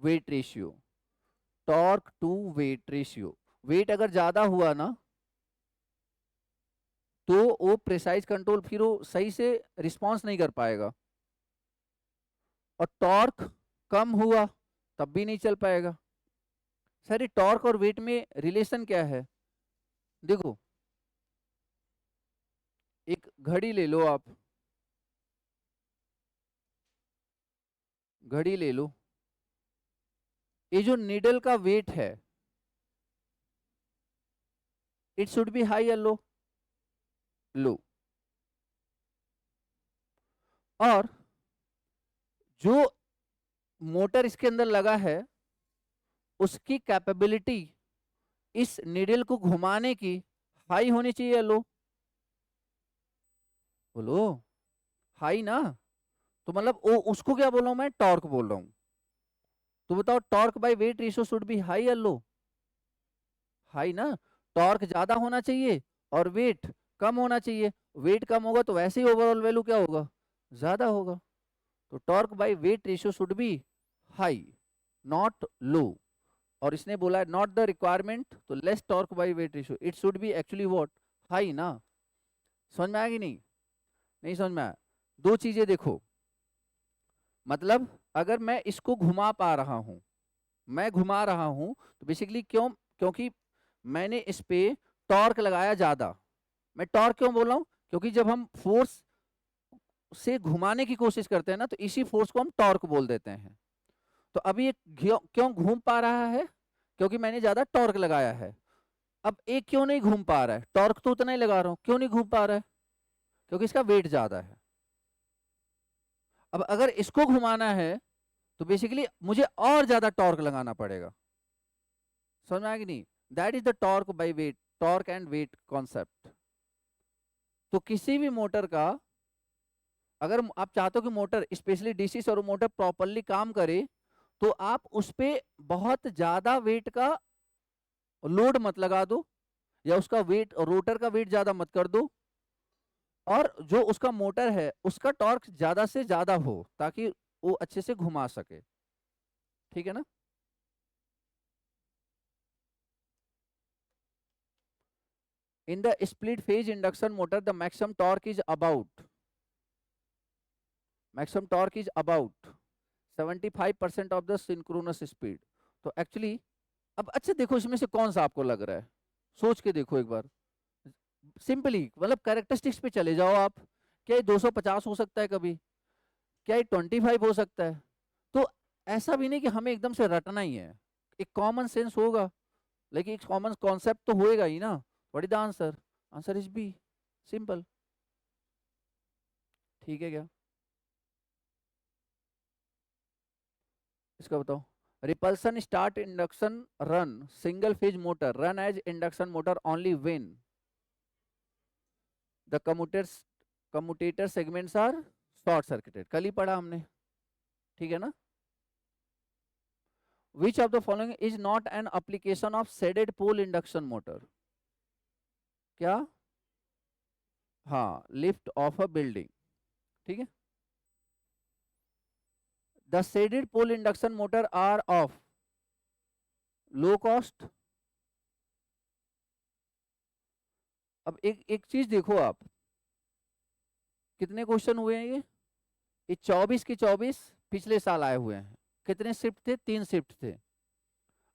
weight ratio. Torque to weight ratio, weight अगर ज्यादा हुआ ना तो वो प्रिसाइज कंट्रोल फिर वो सही से रिस्पॉन्स नहीं कर पाएगा, और टॉर्क कम हुआ तब भी नहीं चल पाएगा। सर ये टॉर्क और वेट में रिलेशन क्या है? देखो, एक घड़ी ले लो आप, घड़ी ले लो, ये जो नीडल का वेट है, इट शुड बी हाई या लो? लो। और जो मोटर इसके अंदर लगा है उसकी कैपेबिलिटी इस नीडल को घुमाने की हाई होनी चाहिए या लो? बोलो। हाई ना? तो मतलब वो उसको क्या बोल रहा हूं मैं? टॉर्क बोल रहा हूं। तो बताओ, torque by weight ratio should be high या लो? हाई ना? टॉर्क ज्यादा होना चाहिए और वेट कम होना चाहिए। वेट कम होगा तो वैसे ही ओवरऑल वैल्यू क्या होगा? ज्यादा होगा। तो torque by weight ratio should be high, not लो। और इसने बोला है नॉट द रिक्वायरमेंट, तो less torque by weight ratio, it should be actually what? High ना? समझ में आया कि नहीं? नहीं समझ में आया? दो चीजें देखो, मतलब अगर मैं इसको घुमा पा रहा हूं, मैं घुमा रहा हूं, तो बेसिकली क्यों? क्योंकि मैंने इस पे टॉर्क लगाया ज्यादा। मैं टॉर्क क्यों बोल रहा हूं? क्योंकि जब हम फोर्स से घुमाने की कोशिश करते हैं ना, तो इसी फोर्स को हम टॉर्क बोल देते हैं। तो अभी ये क्यों घूम पा रहा है? क्योंकि मैंने ज्यादा टॉर्क लगाया है। अब एक क्यों नहीं घूम पा रहा है? टॉर्क तो उतना ही लगा रहा हूं, क्यों नहीं घूम पा रहा है? क्योंकि इसका वेट ज्यादा है। अब अगर इसको घुमाना है तो बेसिकली मुझे और ज्यादा टॉर्क लगाना पड़ेगा। समझ में आया कि नहीं? That is the torque by weight, torque and weight concept. तो किसी भी मोटर का, अगर आप चाहते हो कि motor specially DC servo motor properly काम करे, तो आप उस पे बहुत ज्यादा वेट का लोड मत लगा दो, या उसका वेट, रोटर का वेट ज्यादा मत कर दो, और जो उसका मोटर है उसका टॉर्क ज्यादा से ज्यादा हो ताकि वो अच्छे से घुमा सके। ठीक है ना? In the split phase induction motor the maximum torque is about 75% of the synchronous speed. तो एक्चुअली अब अच्छा देखो, इसमें से कौन सा आपको लग रहा है, सोच के देखो एक बार। सिंपली मतलब कैरेक्टरिस्टिक्स पे चले जाओ आप। क्या ये 250 हो सकता है कभी? क्या ये 25 हो सकता है? तो ऐसा भी नहीं कि हमें एकदम से रटना ही है, एक कॉमन सेंस होगा, लेकिन एक कॉमन कॉन्सेप्ट तो होएगा ही ना। What is the answer? Answer is B, simple. ठीक है क्या? इसका बताओ। Repulsion start induction run single phase motor run as induction motor only when the commutator segments are short circuited. कल ही पढ़ा हमने, ठीक है ना? Which of the following is not an application of shaded pole induction motor? क्या? हाँ, लिफ्ट ऑफ अ बिल्डिंग। ठीक है। The shaded pole induction motor are of low cost. अब एक एक चीज देखो आप, कितने क्वेश्चन हुए हैं ये 24 के 24 पिछले साल आए हुए हैं। कितने शिफ्ट थे? 3 शिफ्ट थे।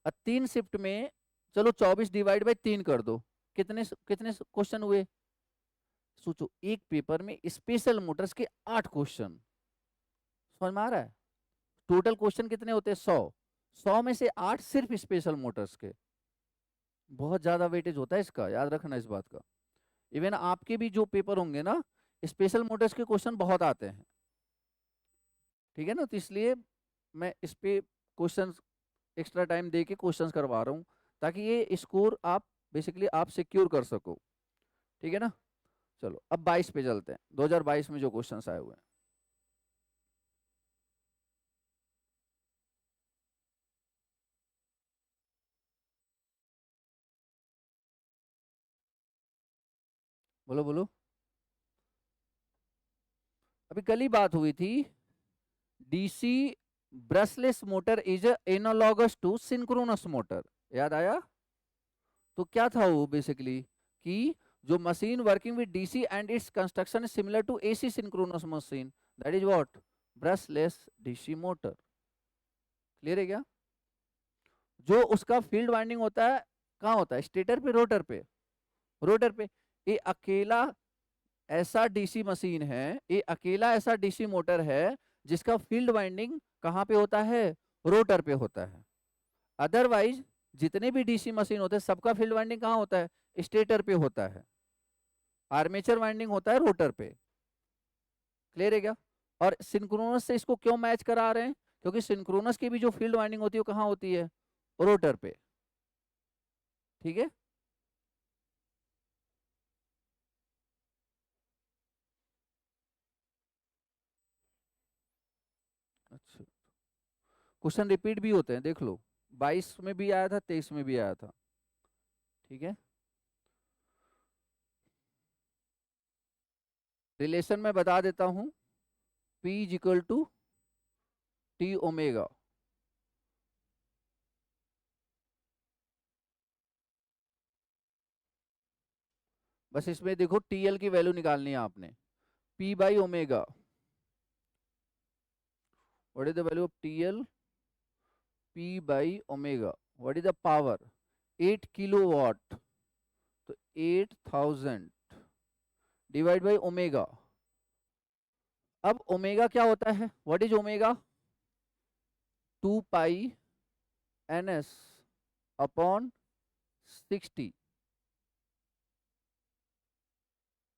अब 3 शिफ्ट में, चलो 24 डिवाइड बाई 3 कर दो, कितने कितने क्वेश्चन हुए? सोचो, एक पेपर में स्पेशल मोटर्स के 8 क्वेश्चन। समझ में आ रहा है? टोटल क्वेश्चन कितने होते हैं? 100 में से 8 सिर्फ स्पेशल मोटर्स के। बहुत ज्यादा वेटेज होता है इसका, याद रखना इस बात का। इवन आपके भी जो पेपर होंगे ना, स्पेशल मोटर्स के क्वेश्चन बहुत आते हैं। ठीक है ना? तो इसलिए मैं इस पे क्वेश्चन एक्स्ट्रा टाइम दे के क्वेश्चन करवा रहा हूँ, ताकि ये स्कोर आप बेसिकली आप सिक्योर कर सको। ठीक है ना? चलो अब 22 पे चलते हैं, 2022 में जो क्वेश्चंस आए हुए हैं। बोलो बोलो। अभी कल ही बात हुई थी, DC brushless motor is analogous to synchronous motor. याद आया? तो क्या था वो बेसिकली, कि जो machine working with DC and its construction is similar to AC synchronous machine, that is what? Brushless DC motor. Clear है क्या? जो उसका फील्ड वाइंडिंग होता है, कहाँ होता है? स्टेटर पे, रोटर पे? रोटर पे। ये अकेला ऐसा डीसी मशीन है, ये अकेला ऐसा डीसी मोटर है जिसका फील्ड वाइंडिंग कहाँ पे होता है? रोटर पे होता है। अदरवाइज जितने भी डीसी मशीन होते हैं सबका फील्ड वाइंडिंग कहाँ होता है? स्टेटर पे होता है। आर्मेचर वाइंडिंग होता है रोटर पे। क्लियर है क्या? और सिंक्रोनस से इसको क्यों मैच करा रहे हैं? क्योंकि सिंक्रोनस की भी जो फील्ड वाइंडिंग होती है वो कहाँ होती है? रोटर पे। ठीक है। अच्छा, क्वेश्चन रिपीट भी होते हैं, देख लो। 22 में भी आया था, 23 में भी आया था। ठीक है। रिलेशन में बता देता हूं, P is equal to T omega. बस इसमें देखो टीएल की वैल्यू निकालनी है आपने। P by omega, what is the value of TL? P by omega. What is the power? 8 kilowatt. तो 8000 डिवाइड बाई ओमेगा। अब ओमेगा क्या होता है? What is omega? 2 pi N S upon 60।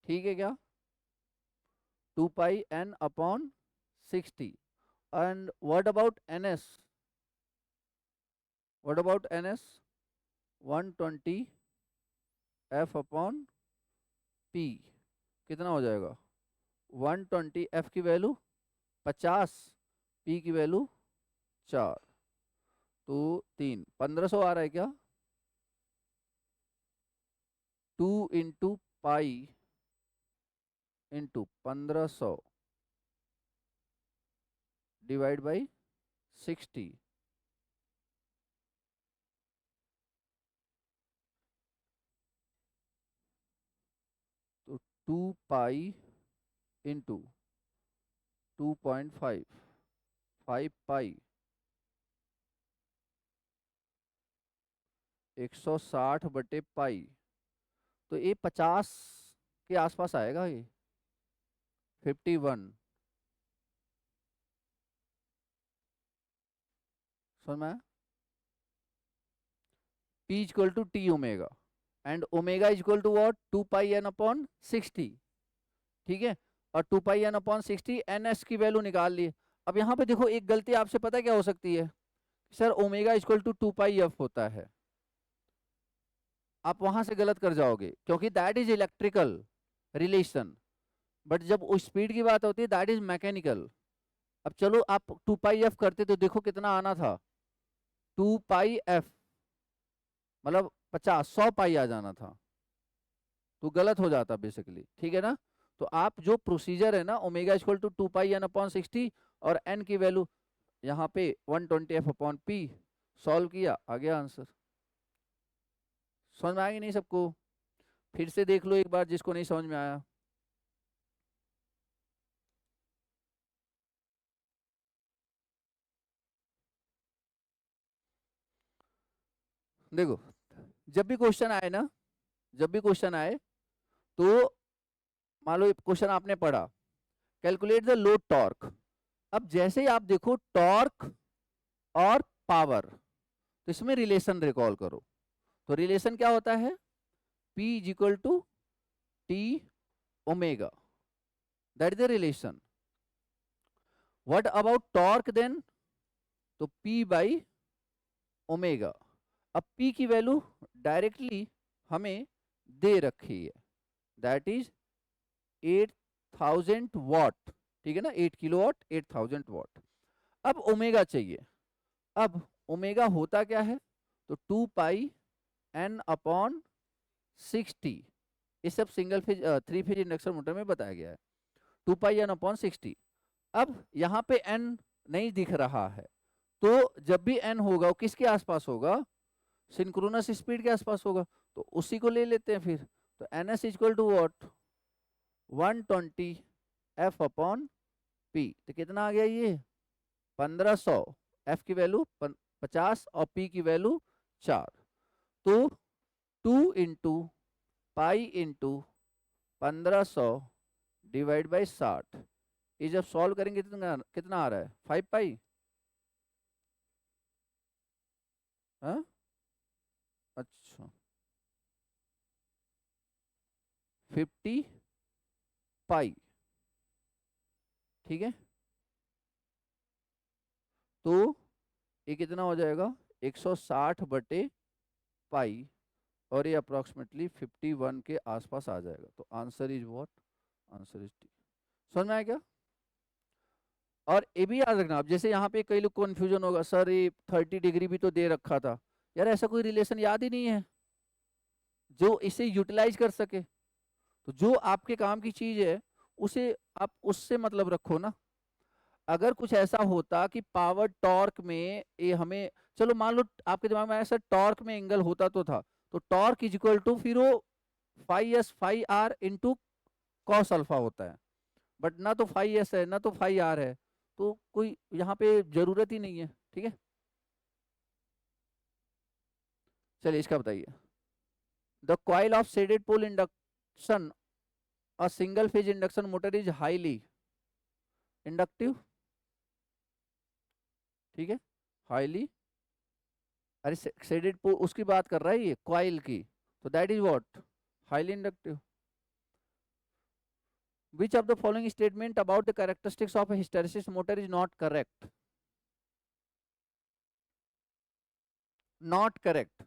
ठीक है क्या? 2 pi N upon 60। And what about ns? What about ns? 120 f upon p कितना हो जाएगा? 120 f की वैल्यू 50, p की वैल्यू 4, तो 3, 1500 आ रहा है क्या? 2 into pi into 1500 divide by 60, तो 2 पाई इंटू 2.5, 5 पाई 160 बटे पाई, तो ये 50 के आसपास आएगा ये 51। समझ में? P equal to T omega and omega equal to what? 2 pi N upon 60, ठीक है। और 2 pi N upon 60 N S की वैल्यू निकाल ली। अब यहाँ पे देखो एक गलती आपसे पता है क्या हो सकती है? Sir omega equal to 2 pi F होता है, आप वहां से गलत कर जाओगे क्योंकि that is electrical relation, but जब उस स्पीड की बात होती है दैट इज मैकेनिकल। अब चलो आप 2 पाई एफ करते तो देखो कितना आना था, 2 पाई एफ मतलब 50, 100 पाई आ जाना था, तो गलत हो जाता बेसिकली, ठीक है ना। तो आप जो प्रोसीजर है ना, omega equal to 2 pi N upon 60 और एन की वैल्यू यहाँ पे 120 एफ अपॉन पी, सॉल्व किया, आ गया आंसर। समझ में आएगी नहीं सबको? फिर से देख लो एक बार जिसको नहीं समझ में आया। देखो जब भी क्वेश्चन आए ना, जब भी क्वेश्चन आए तो मान लो क्वेश्चन आपने पढ़ा, कैलकुलेट द लोड टॉर्क। अब जैसे ही आप देखो टॉर्क और पावर, तो इसमें रिलेशन रिकॉल करो। तो रिलेशन क्या होता है? P is equal to T omega, that is the relation. What about torque then? तो P बाई ओमेगा। अब P की वैल्यू डायरेक्टली हमें दे रखी है, दैट इज 8000 वॉट, ठीक है ना, 8 किलो वॉट, 8000 वॉट। अब ओमेगा चाहिए। अब ओमेगा होता क्या है? तो 2 पाई एन अपॉन 60, ये सब single phase 3 phase induction motor में बताया गया है, 2 पाई एन अपॉन 60। अब यहाँ पे एन नहीं दिख रहा है, तो जब भी एन होगा वो किसके आसपास होगा? सिंक्रोनस स्पीड के आसपास होगा, तो उसी को ले लेते हैं फिर। तो N S equal to what? 120 F upon P, तो कितना आ गया ये? 1500। एफ की वैल्यू 50 और पी की वैल्यू 4, तो 2 into pi into 1500 divide by 60, ये जब सॉल्व करेंगे कितना कितना आ रहा है? 5 पाई। हाँ अच्छा, 50 पाई, ठीक है। तो ये कितना हो जाएगा? 160 बटे पाई, और ये अप्रोक्सीमेटली 51 के आसपास आ जाएगा। तो answer is what? Answer is T. समझ में आया क्या? और ये भी याद रखना आप, जैसे यहाँ पे कई लोग कंफ्यूजन होगा, सर ये 30 डिग्री भी तो दे रखा था। यार ऐसा कोई रिलेशन याद ही नहीं है जो इसे यूटिलाइज कर सके। तो जो आपके काम की चीज है उसे आप उससे मतलब रखो ना। अगर कुछ ऐसा होता कि पावर टॉर्क में ये हमें, चलो मान लो आपके दिमाग में ऐसा टॉर्क में एंगल होता तो था, तो टॉर्क इज इक्वल टू फिर वो 5s 5r into cos alpha होता है, बट ना तो 5s है ना तो 5r है, तो कोई यहाँ पे जरूरत ही नहीं है, ठीक है। चलिए इसका बताइए। The coil of shaded pole induction a single phase induction motor is highly inductive, ठीक है, हाईली, अरे शेडेड पोल उसकी बात कर रहा है ये कॉइल की, तो that is what? Highly inductive. Which of the following statement about the characteristics of a hysteresis motor is not correct? Not correct.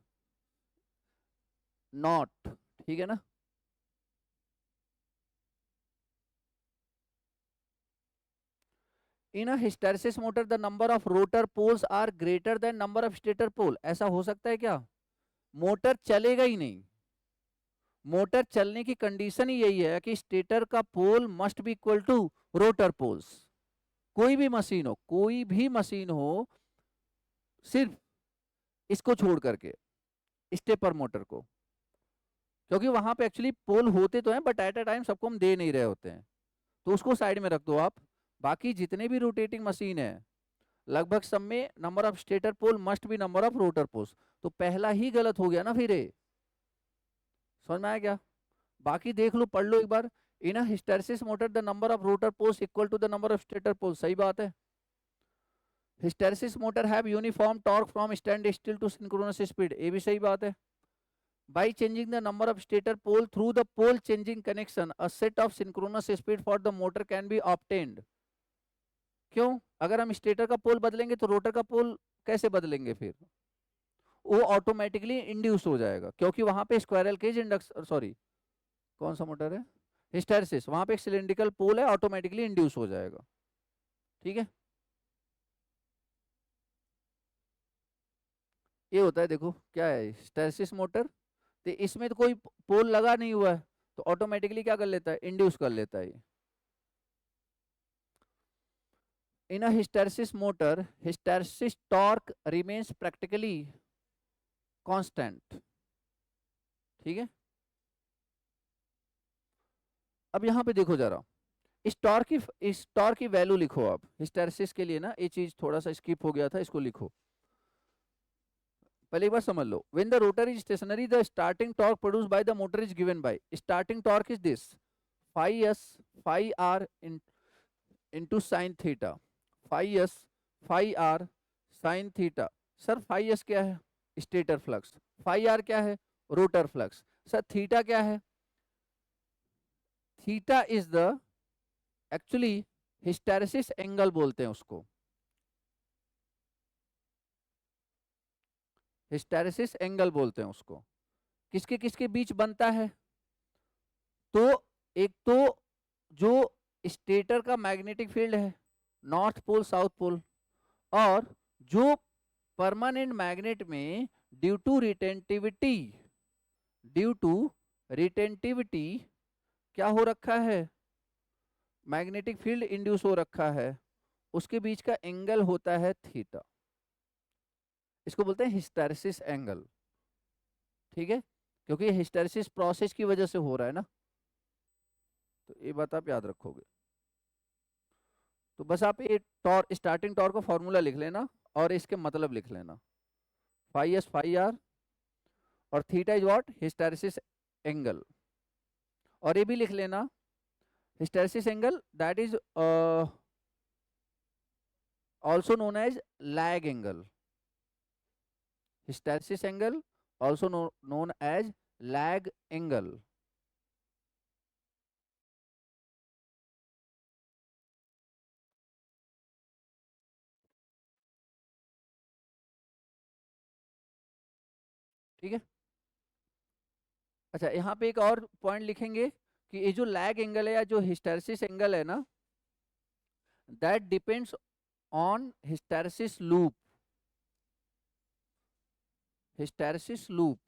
Not, ठीक है ना? In a hysteresis motor the number of rotor poles are greater than number of stator pole. ऐसा हो सकता है क्या? मोटर चलेगा ही नहीं। मोटर चलने की कंडीशन ही यही है कि स्टेटर का pole must be equal to rotor poles. कोई भी मशीन हो, कोई भी मशीन हो, सिर्फ इसको छोड़ करके, स्टेपर मोटर को, क्योंकि वहां पे एक्चुअली पोल होते तो हैं बट एट अ टाइम सबको हम दे नहीं रहे होते हैं, तो उसको साइड में रख दो आप। बाकी जितने भी रोटेटिंग मशीन है लगभग सब में number of stator pole must be number of rotor poles. तो पहला ही गलत हो गया ना फिर ये, समझ में आया क्या? बाकी देख लो, पढ़ लो एक बार। In a hysteresis motor the number of rotor poles equal to the number of stator poles, सही बात है। Hysteresis motor have uniform torque from stand still to synchronous speed, ये भी सही बात है। By changing the number of stator pole through the pole changing connection, a set of synchronous speed for the motor can be obtained. क्यों? अगर हम स्टेटर का पोल बदलेंगे तो रोटर का पोल कैसे बदलेंगे? फिर वो ऑटोमेटिकली इंड्यूस हो जाएगा, क्योंकि वहां पे स्क्वायरल केज इंडक्शन, सॉरी कौन सा मोटर है, हिस्टेरेसिस, वहां पे एक सिलेंड्रिकल पोल है, ऑटोमेटिकली इंड्यूस हो जाएगा। ठीक है, ये होता है। देखो क्या है हिस्टेरेसिस मोटर, तो इसमें तो कोई पोल लगा नहीं हुआ है, तो ऑटोमेटिकली क्या कर लेता है, इंड्यूस कर लेता है। In a hysteresis motor, hysteresis torque remains practically constant. ठीक है, अब यहां पे देखो जरा, इस टॉर्क की वैल्यू लिखो आप हिस्टेरेसिस के लिए ना। ये चीज थोड़ा सा स्किप हो गया था, इसको लिखो। पहले एक बार समझ लो, when the rotor is stationary the starting torque produced by the motor is given by, starting torque is this phi s phi r into sin theta, phi s phi r sin theta। Sir phi S क्या है? Stator flux. फाई आर क्या है? Rotor flux. सर थीटा क्या है? Theta is the, actually hysteresis angle बोलते हैं उसको, हिस्टेरेसिस एंगल बोलते हैं उसको। किसके किसके बीच बनता है? तो एक तो जो स्टेटर का मैग्नेटिक फील्ड है, नॉर्थ पोल साउथ पोल, और जो परमानेंट मैग्नेट में ड्यू टू रिटेंटिविटी क्या हो रखा है, मैग्नेटिक फील्ड इंड्यूस हो रखा है, उसके बीच का एंगल होता है थीटा। इसको बोलते हैं हिस्टेरेसिस एंगल। ठीक है, क्योंकि हिस्टेरेसिस प्रोसेस की वजह से हो रहा है ना, तो ये बात आप याद रखोगे। तो बस आप ये स्टार्टिंग टॉर्क का फॉर्मूला लिख लेना और इसके मतलब लिख लेना, फाई एस फाई आर, और theta is what, hysteresis angle. और ये भी लिख लेना, hysteresis angle that is also known as lag angle, hysteresis angle also known as lag angle। ठीक है, अच्छा यहाँ पे एक और पॉइंट लिखेंगे कि ये जो लैग एंगल है या जो हिस्टेरेसिस एंगल है ना, that depends on hysteresis loop, hysteresis loop,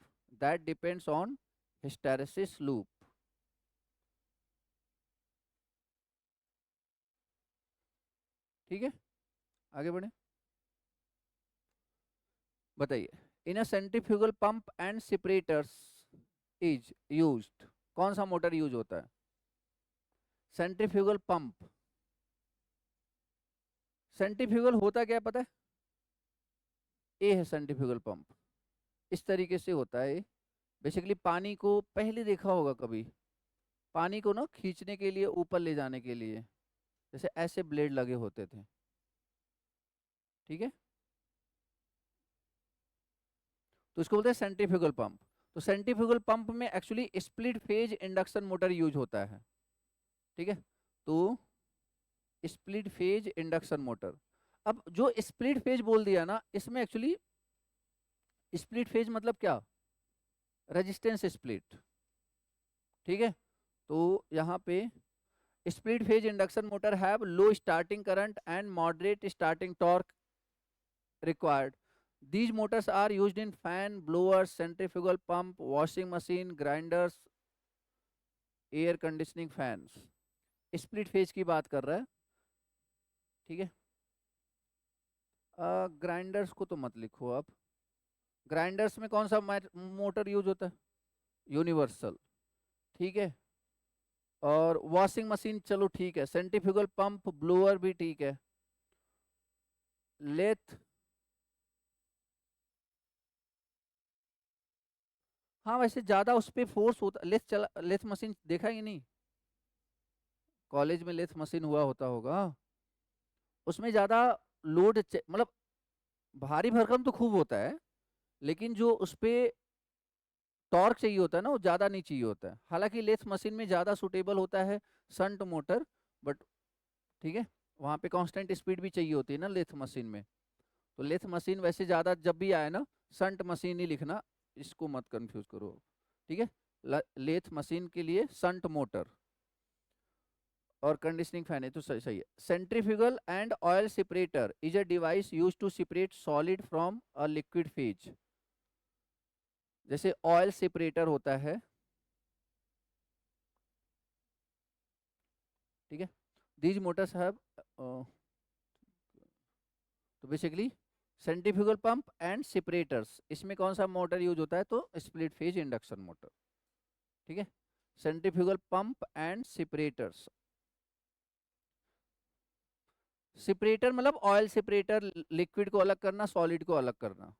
that depends on hysteresis loop. ठीक है, आगे बढ़े, बताइए। In a centrifugal pump and separators is used, कौन सा मोटर यूज होता है? Centrifugal pump. सेंट्रीफ्यूगल होता क्या है पता है? ये है सेंट्रीफ्यूगल पंप, इस तरीके से होता है। बेसिकली पानी को पहले देखा होगा कभी, पानी को ना खींचने के लिए, ऊपर ले जाने के लिए जैसे ऐसे ब्लेड लगे होते थे। ठीक है, तो इसको बोलते हैं सेंट्रीफ्यूगल पंप। तो सेंट्रीफ्यूगल पंप में actually split phase induction motor use होता है। ठीक है, तो स्प्लिट फेज इंडक्शन मोटर। अब जो स्प्लिट फेज बोल दिया ना, इसमें एक्चुअली स्प्लिट फेज मतलब क्या, रेजिस्टेंस स्प्लिट। ठीक है, तो यहाँ पे split phase induction motor have low starting current and moderate starting torque required. These motors are used in fan, blowers, centrifugal pump, washing machine, grinders, air conditioning fans. Split phase की बात कर रहा है, ठीक है। ग्राइंडर्स को तो मत लिखो आप। ग्राइंडर्स में कौन सा मोटर यूज होता है, यूनिवर्सल, ठीक है। और वॉशिंग मशीन चलो ठीक है, सेंट्रीफ्यूगल पंप, ब्लोअर भी ठीक है। लेथ, हाँ वैसे ज्यादा उस पर फोर्स होता, लेथ चला, लेथ मशीन देखा ही नहीं, कॉलेज में लेथ मशीन हुआ होता होगा, उसमें ज्यादा लोड मतलब भारी भरकम तो खूब होता है, लेकिन जो उस पे टॉर्क चाहिए होता है ना, वो ज्यादा नहीं चाहिए होता है। हालांकि लेथ मशीन में ज्यादा सुटेबल होता है शंट मोटर, बट ठीक है, वहां पे कांस्टेंट स्पीड भी चाहिए होती है ना लेथ मशीन में। तो लेथ मशीन वैसे ज्यादा जब भी आए ना, शंट मशीन ही लिखना, इसको मत कंफ्यूज करो, ठीक है। लेथ मशीन के लिए शंट मोटर, और कंडीशनिंग फैन है तो सही सही है। Centrifugal and oil separator is a device use to separate solid from a liquid phase. जैसे ऑयल सेपरेटर होता है, ठीक है। दीज मोटर्स हैव, तो basically centrifugal pump and separators, इसमें कौन सा मोटर यूज होता है, तो स्प्लिट फेज इंडक्शन मोटर, ठीक है। Centrifugal pump and separators, separator मतलब ऑयल सेपरेटर, लिक्विड को अलग करना, सॉलिड को अलग करना।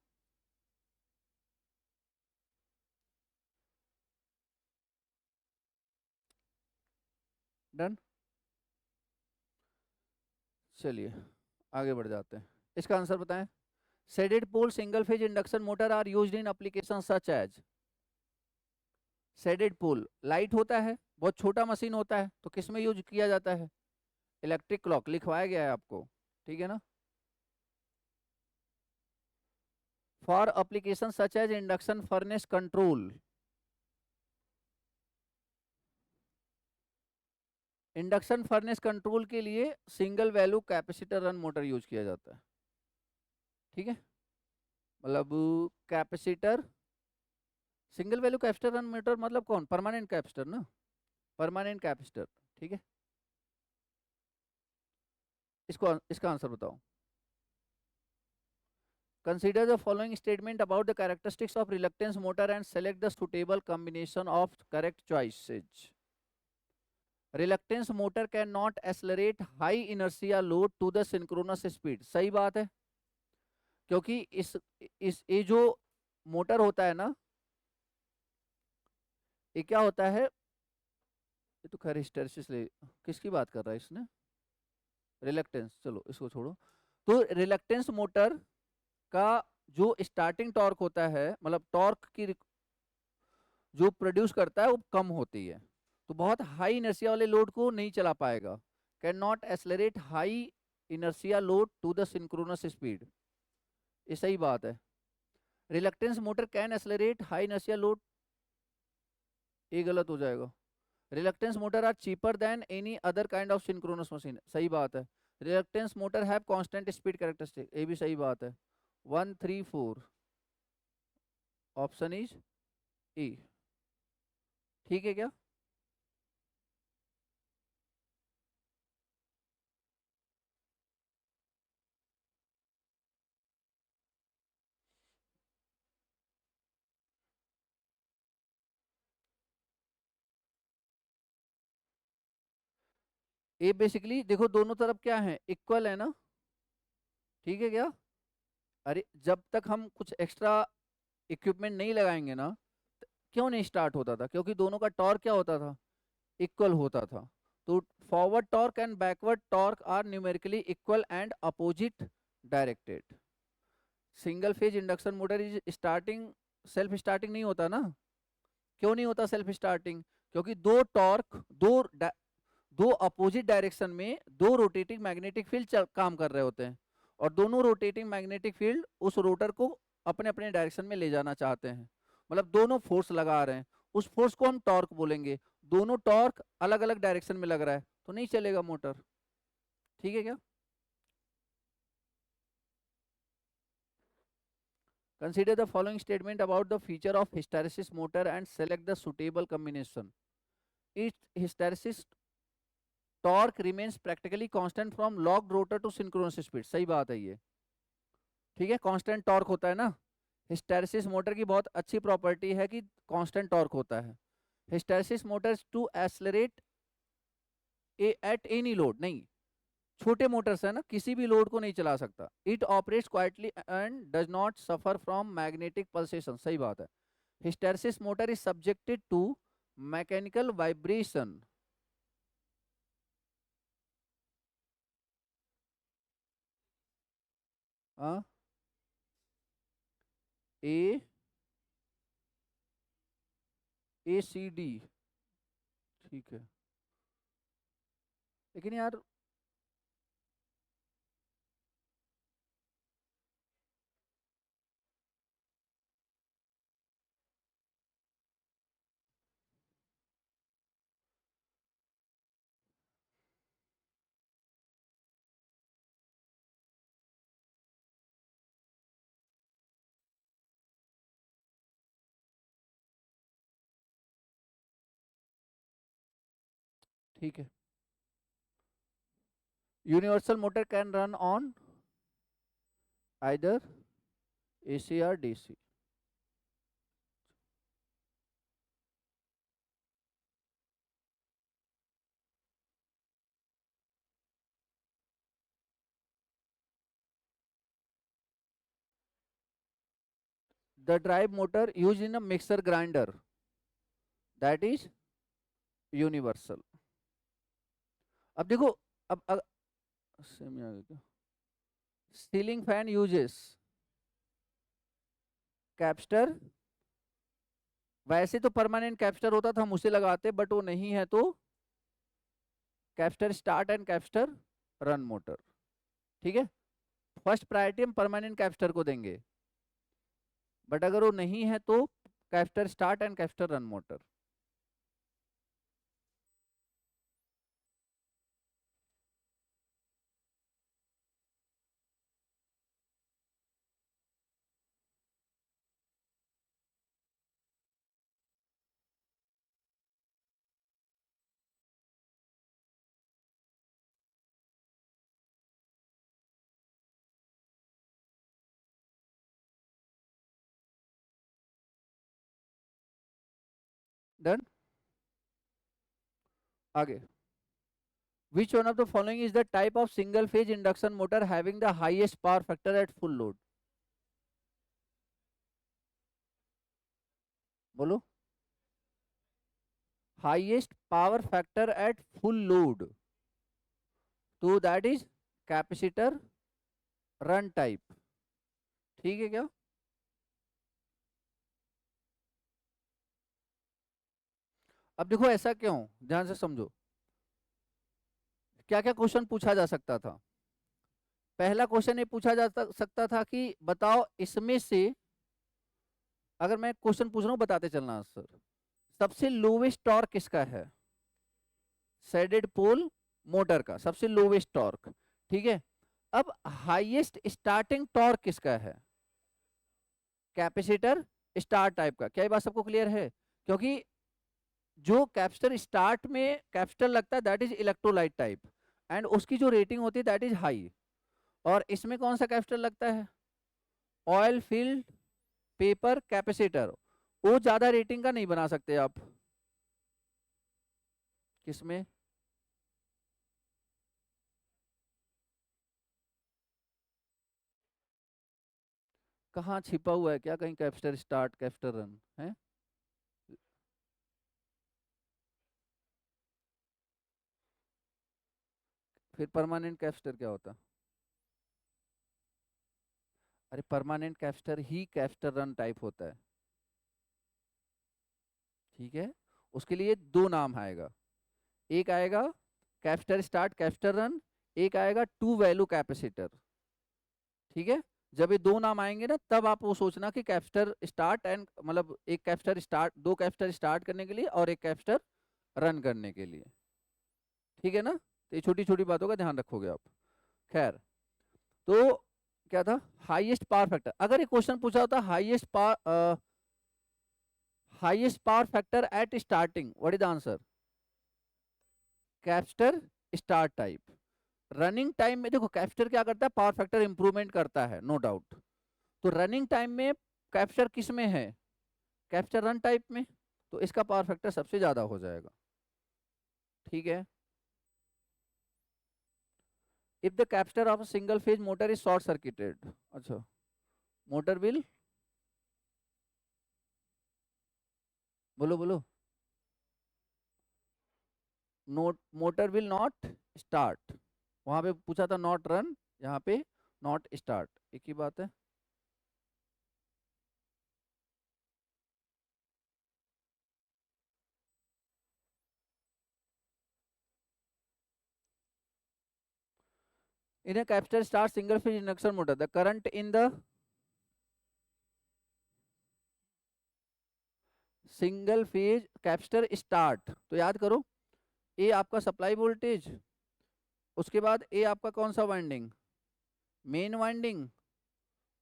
डन, चलिए आगे बढ़ जाते हैं, इसका आंसर बताएं। Shaded pole single phase induction motor are used in application such as, shaded pole light होता है, बहुत छोटा मशीन होता है, तो किस में यूज किया जाता है, इलेक्ट्रिक क्लॉक लिखवाया गया है आपको, ठीक है ना। For application such as induction furnace control, induction furnace control के लिए single value capacitor run motor use किया जाता है, ठीक है। मतलब capacitor, single value capacitor run motor मतलब कौन, परमानेंट कैपेसिटर ना, परमानेंट कैपेसिटर, ठीक है। इसको इसका आंसर बताओ। Consider the following statement about the characteristics of reluctance motor and select the suitable combination of correct choices. Reluctance motor cannot accelerate high inertia load to the synchronous speed. सही बात है, क्योंकि इस ये जो मोटर होता है ना, ये क्या होता है, ये तो खैर हिस्टैरिसीस ले, किसकी बात कर रहा है इसने, रिलक्टेंस, चलो इसको छोड़ो। तो रिलक्टेंस मोटर का जो स्टार्टिंग टॉर्क होता है, मतलब टॉर्क की जो प्रोड्यूस करता है वो कम होती है, तो बहुत हाई इनर्शिया वाले लोड को नहीं चला पाएगा। Can not accelerate high inertia load to the synchronous speed, ये सही बात है। Reluctance motor can accelerate high inertia load, ये गलत हो जाएगा। Reluctance motor are cheaper than any other kind of synchronous machine, सही बात है। Reluctance motor have constant speed characteristic, ये भी सही बात है। 1, 3, 4 ऑप्शन इज ई, ठीक है क्या। ये बेसिकली देखो दोनों तरफ क्या है, इक्वल है ना, ठीक है क्या। अरे जब तक हम कुछ एक्स्ट्रा इक्विपमेंट नहीं लगाएंगे ना, क्यों नहीं स्टार्ट होता था, क्योंकि दोनों का टॉर्क क्या होता था, इक्वल होता था। तो forward torque and backward torque are numerically equal and opposite directed. Single phase induction motor is starting, self starting नहीं होता ना, क्यों नहीं होता सेल्फ स्टार्टिंग, क्योंकि दो टॉर्क, दो अपोजिट डायरेक्शन में दो रोटेटिंग मैग्नेटिक फील्ड काम कर रहे होते हैं, और दोनों रोटेटिंग मैग्नेटिक फील्ड उस रोटर को अपने अपने डायरेक्शन में ले जाना चाहते हैं, मतलब दोनों फोर्स लगा रहे हैं, उस फोर्स को हम टॉर्क बोलेंगे। दोनों टॉर्क अलग अलग डायरेक्शन में लग रहा है तो नहीं चलेगा मोटर। ठीक है क्या? Consider the following statement about the feature of hysteresis motor and select the suitable combination. Its hysteresis torque remains practically constant from locked rotor to synchronous speed. सही बात है ये। ठीक है, कांस्टेंट टॉर्क होता है ना। हिस्टेरेसिस मोटर की बहुत अच्छी प्रॉपर्टी है कि कांस्टेंट टॉर्क होता है। Hysteresis motors to accelerate at any load, नहीं, छोटे मोटर्स है ना, किसी भी लोड को नहीं चला सकता। It operates quietly and does not suffer from magnetic pulsation. सही बात है। Hysteresis motor is subjected to mechanical vibration. A A C D, ठीक है, लेकिन यार ठीक है, universal motor can run on either AC or DC. The drive motor use in a mixer grinder that is universal. अब देखो, अब सेमी आ गया क्या? सीलिंग फैन यूजेस कैप्स्टर, वैसे तो परमानेंट कैप्स्टर होता था, हम उसे लगाते, बट वो नहीं है तो कैप्स्टर स्टार्ट एंड कैप्स्टर रन मोटर। ठीक है, फर्स्ट प्रायोरिटी हम परमानेंट कैप्स्टर को देंगे, बट अगर वो नहीं है तो कैप्स्टर start and कैप्स्टर run motor. Done, आगे। Which one of the following is the type of single phase induction motor having the highest power factor at full load? बोलो, highest power factor at full load, तो that is capacitor run type. ठीक है क्या? अब देखो ऐसा क्यों, ध्यान से समझो, क्या क्या क्वेश्चन पूछा जा सकता था। पहला क्वेश्चन ये पूछा जा सकता था कि बताओ इसमें से, अगर मैं क्वेश्चन पूछ रहा हूँ बताते चलना आंसर, सबसे लोवेस्ट टॉर्क किसका है? शेडेड पोल मोटर का सबसे लोवेस्ट टॉर्क। ठीक है, अब हाईएस्ट स्टार्टिंग टॉर्क किसका है? कैपेसिटर स्टार टाइप का। क्या ये बात सबको क्लियर है? क्योंकि जो कैपेसिटर स्टार्ट में कैपेसिटर लगता है that is electrolyte type, and उसकी जो रेटिंग होती है दैट इज हाई। और इसमें कौन सा कैपेसिटर लगता है? ऑयल फील्ड पेपर कैपेसिटर, वो ज्यादा रेटिंग का नहीं बना सकते आप। किसमें? कहाँ छिपा हुआ है क्या कहीं कैपेसिटर स्टार्ट कैपेसिटर रन है? फिर परमानेंट कैपेसिटर क्या होता? अरे परमानेंट कैपेसिटर ही कैपेसिटर रन टाइप होता है। ठीक है, उसके लिए दो नाम आएगा, एक आएगा कैपेसिटर स्टार्ट कैपेसिटर रन, एक आएगा टू वैल्यू कैपेसिटर। ठीक है, जब ये दो नाम आएंगे ना तब आप वो सोचना कि कैपेसिटर स्टार्ट एंड मतलब एक कैपेसिटर स्टार्ट, दो कैपेसिटर स्टार्ट करने के लिए और एक कैपेसिटर रन करने के लिए। ठीक है ना, तो ये छोटी छोटी बातों का ध्यान रखोगे आप। खैर, तो क्या था, हाईएस्ट पावर फैक्टर। अगर ये क्वेश्चन पूछा होता highest power factor at starting, what is the answer? Capacitor start type. Running time में देखो कैपेसिटर क्या करता है, पावर फैक्टर इंप्रूवमेंट करता है, नो डाउट। तो रनिंग टाइम में कैपेसिटर किस में है, कैपेसिटर रन टाइप में, तो इसका पावर फैक्टर सबसे ज्यादा हो जाएगा। ठीक है, if the capacitor of single phase motor is short circuited, अच्छा, मोटर विल, बोलो बोलो, note, motor will not start. वहां पे पूछा था नॉट रन, यहाँ पे नॉट स्टार्ट, एक ही बात है। In a capacitor start single phase induction motor, the current in the single phase capacitor start, तो याद करो, ए आपका सप्लाई वोल्टेज, उसके बाद ए आपका कौन सा वाइंडिंग, मेन वाइंडिंग,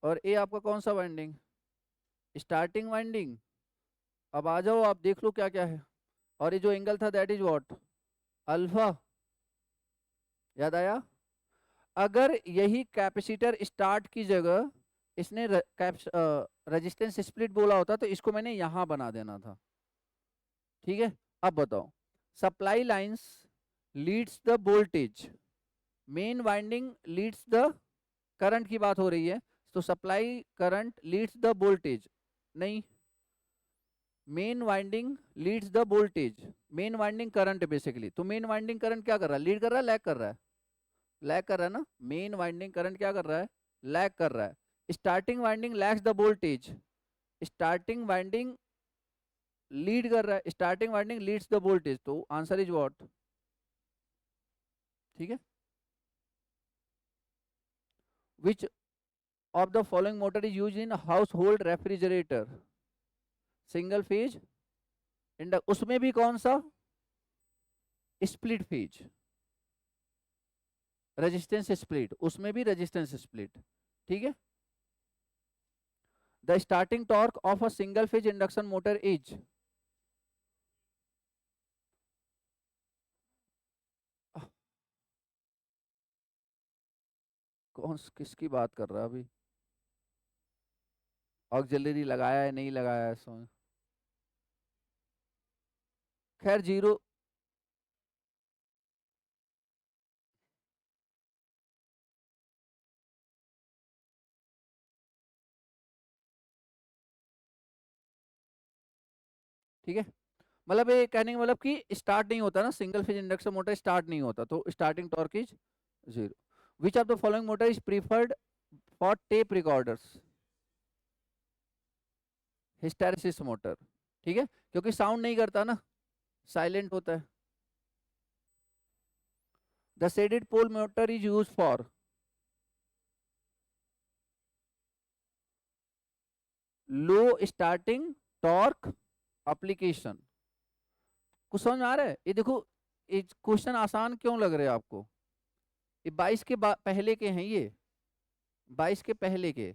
और ए आपका कौन सा वाइंडिंग, स्टार्टिंग वाइंडिंग। अब आ जाओ आप देख लो क्या क्या है, और ये जो एंगल था दैट इज व्हाट, अल्फा। याद आया? अगर यही कैपेसिटर स्टार्ट की जगह इसने रेजिस्टेंस स्प्लिट बोला होता तो इसको मैंने यहां बना देना था। ठीक है, अब बताओ, supply lines leads the voltage, main winding leads the current की बात हो रही है, तो supply current leads the voltage, नहीं, main winding leads the voltage, main winding current basically. तो मेन वाइंडिंग करंट क्या कर रहा है, लीड कर रहा है, लैग कर रहा है, लैग कर रहा है ना, मेन वाइंडिंग करंट क्या कर रहा है, लैग कर रहा है। Starting winding lags the voltage, starting winding lead कर रहा है, starting winding leads the voltage, तो आंसर इज व्हाट। ठीक है, which of the following motor is use in household refrigerator, single phase induction, उसमें भी कौन सा, स्प्लिट फेज, रेजिस्टेंस स्प्लिट, उसमें भी रेजिस्टेंस स्प्लिट। ठीक है, the starting torque of a single phase induction motor is, कौन किसकी बात कर रहा है अभी, ऑक्सिलरी लगाया है नहीं लगाया है इसमें, खैर जीरो। ठीक है, मतलब ये कहने का मतलब कि स्टार्ट नहीं होता ना, single phase induction motor start नहीं होता, तो starting torque is zero. Which of the following motor is preferred for tape recorders, hysteresis motor. ठीक है, क्योंकि साउंड नहीं करता ना, साइलेंट होता है। The shaded pole motor is use for, low starting torque application. कुछ समझ में आ रहा है? ये देखो, ये क्वेश्चन आसान क्यों लग रहे हैं आपको, ये 22 के पहले के हैं ये, 22 के पहले के,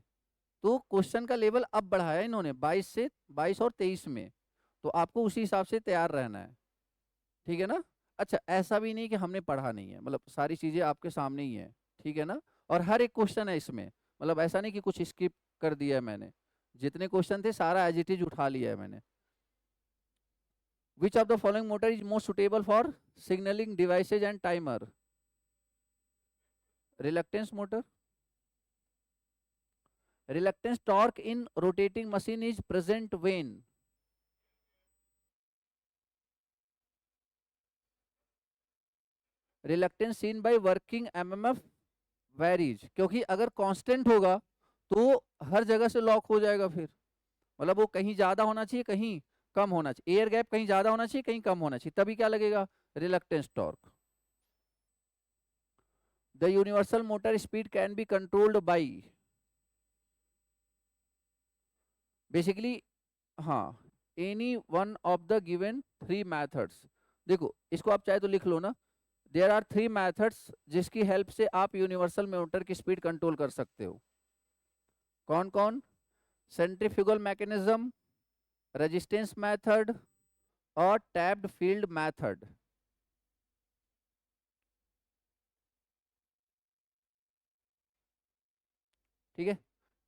तो क्वेश्चन का लेवल अब बढ़ाया इन्होंने 22 से, 22 और 23 में, तो आपको उसी हिसाब से तैयार रहना है। ठीक है ना? अच्छा, ऐसा भी नहीं कि हमने पढ़ा नहीं है, मतलब सारी चीजें आपके सामने ही है। ठीक है ना, और हर एक क्वेश्चन है इसमें, मतलब ऐसा नहीं कि कुछ स्किप कर दिया है मैंने, जितने क्वेश्चन थे सारा एज इट इज उठा लिया है मैंने। Which of the following motor is most suitable for signalling devices and timer, reluctance motor. Reluctance torque in rotating machine is present when, reluctance seen by working MMF varies, क्योंकि अगर कांस्टेंट होगा तो हर जगह से लॉक हो जाएगा फिर, मतलब वो कहीं ज्यादा होना चाहिए कहीं कम होना चाहिए, एयर गैप कहीं ज्यादा होना चाहिए कहीं कम होना चाहिए, तभी क्या लगेगा, reluctance torque. The universal motor speed can be controlled by, basically हाँ, any one of the given three methods. देखो इसको आप चाहे तो लिख लो ना, देयर आर थ्री मैथड्स जिसकी हेल्प से आप यूनिवर्सल मोटर की स्पीड कंट्रोल कर सकते हो। कौन कौन? सेंट्रीफ्यूगल मैकेनिज्म, रेजिस्टेंस मेथड और टैप्ड फील्ड मेथड। ठीक है,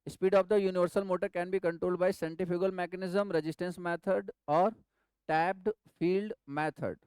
speed of the universal motor can be controlled by centrifugal mechanism, resistance method और टैप्ड फील्ड मेथड।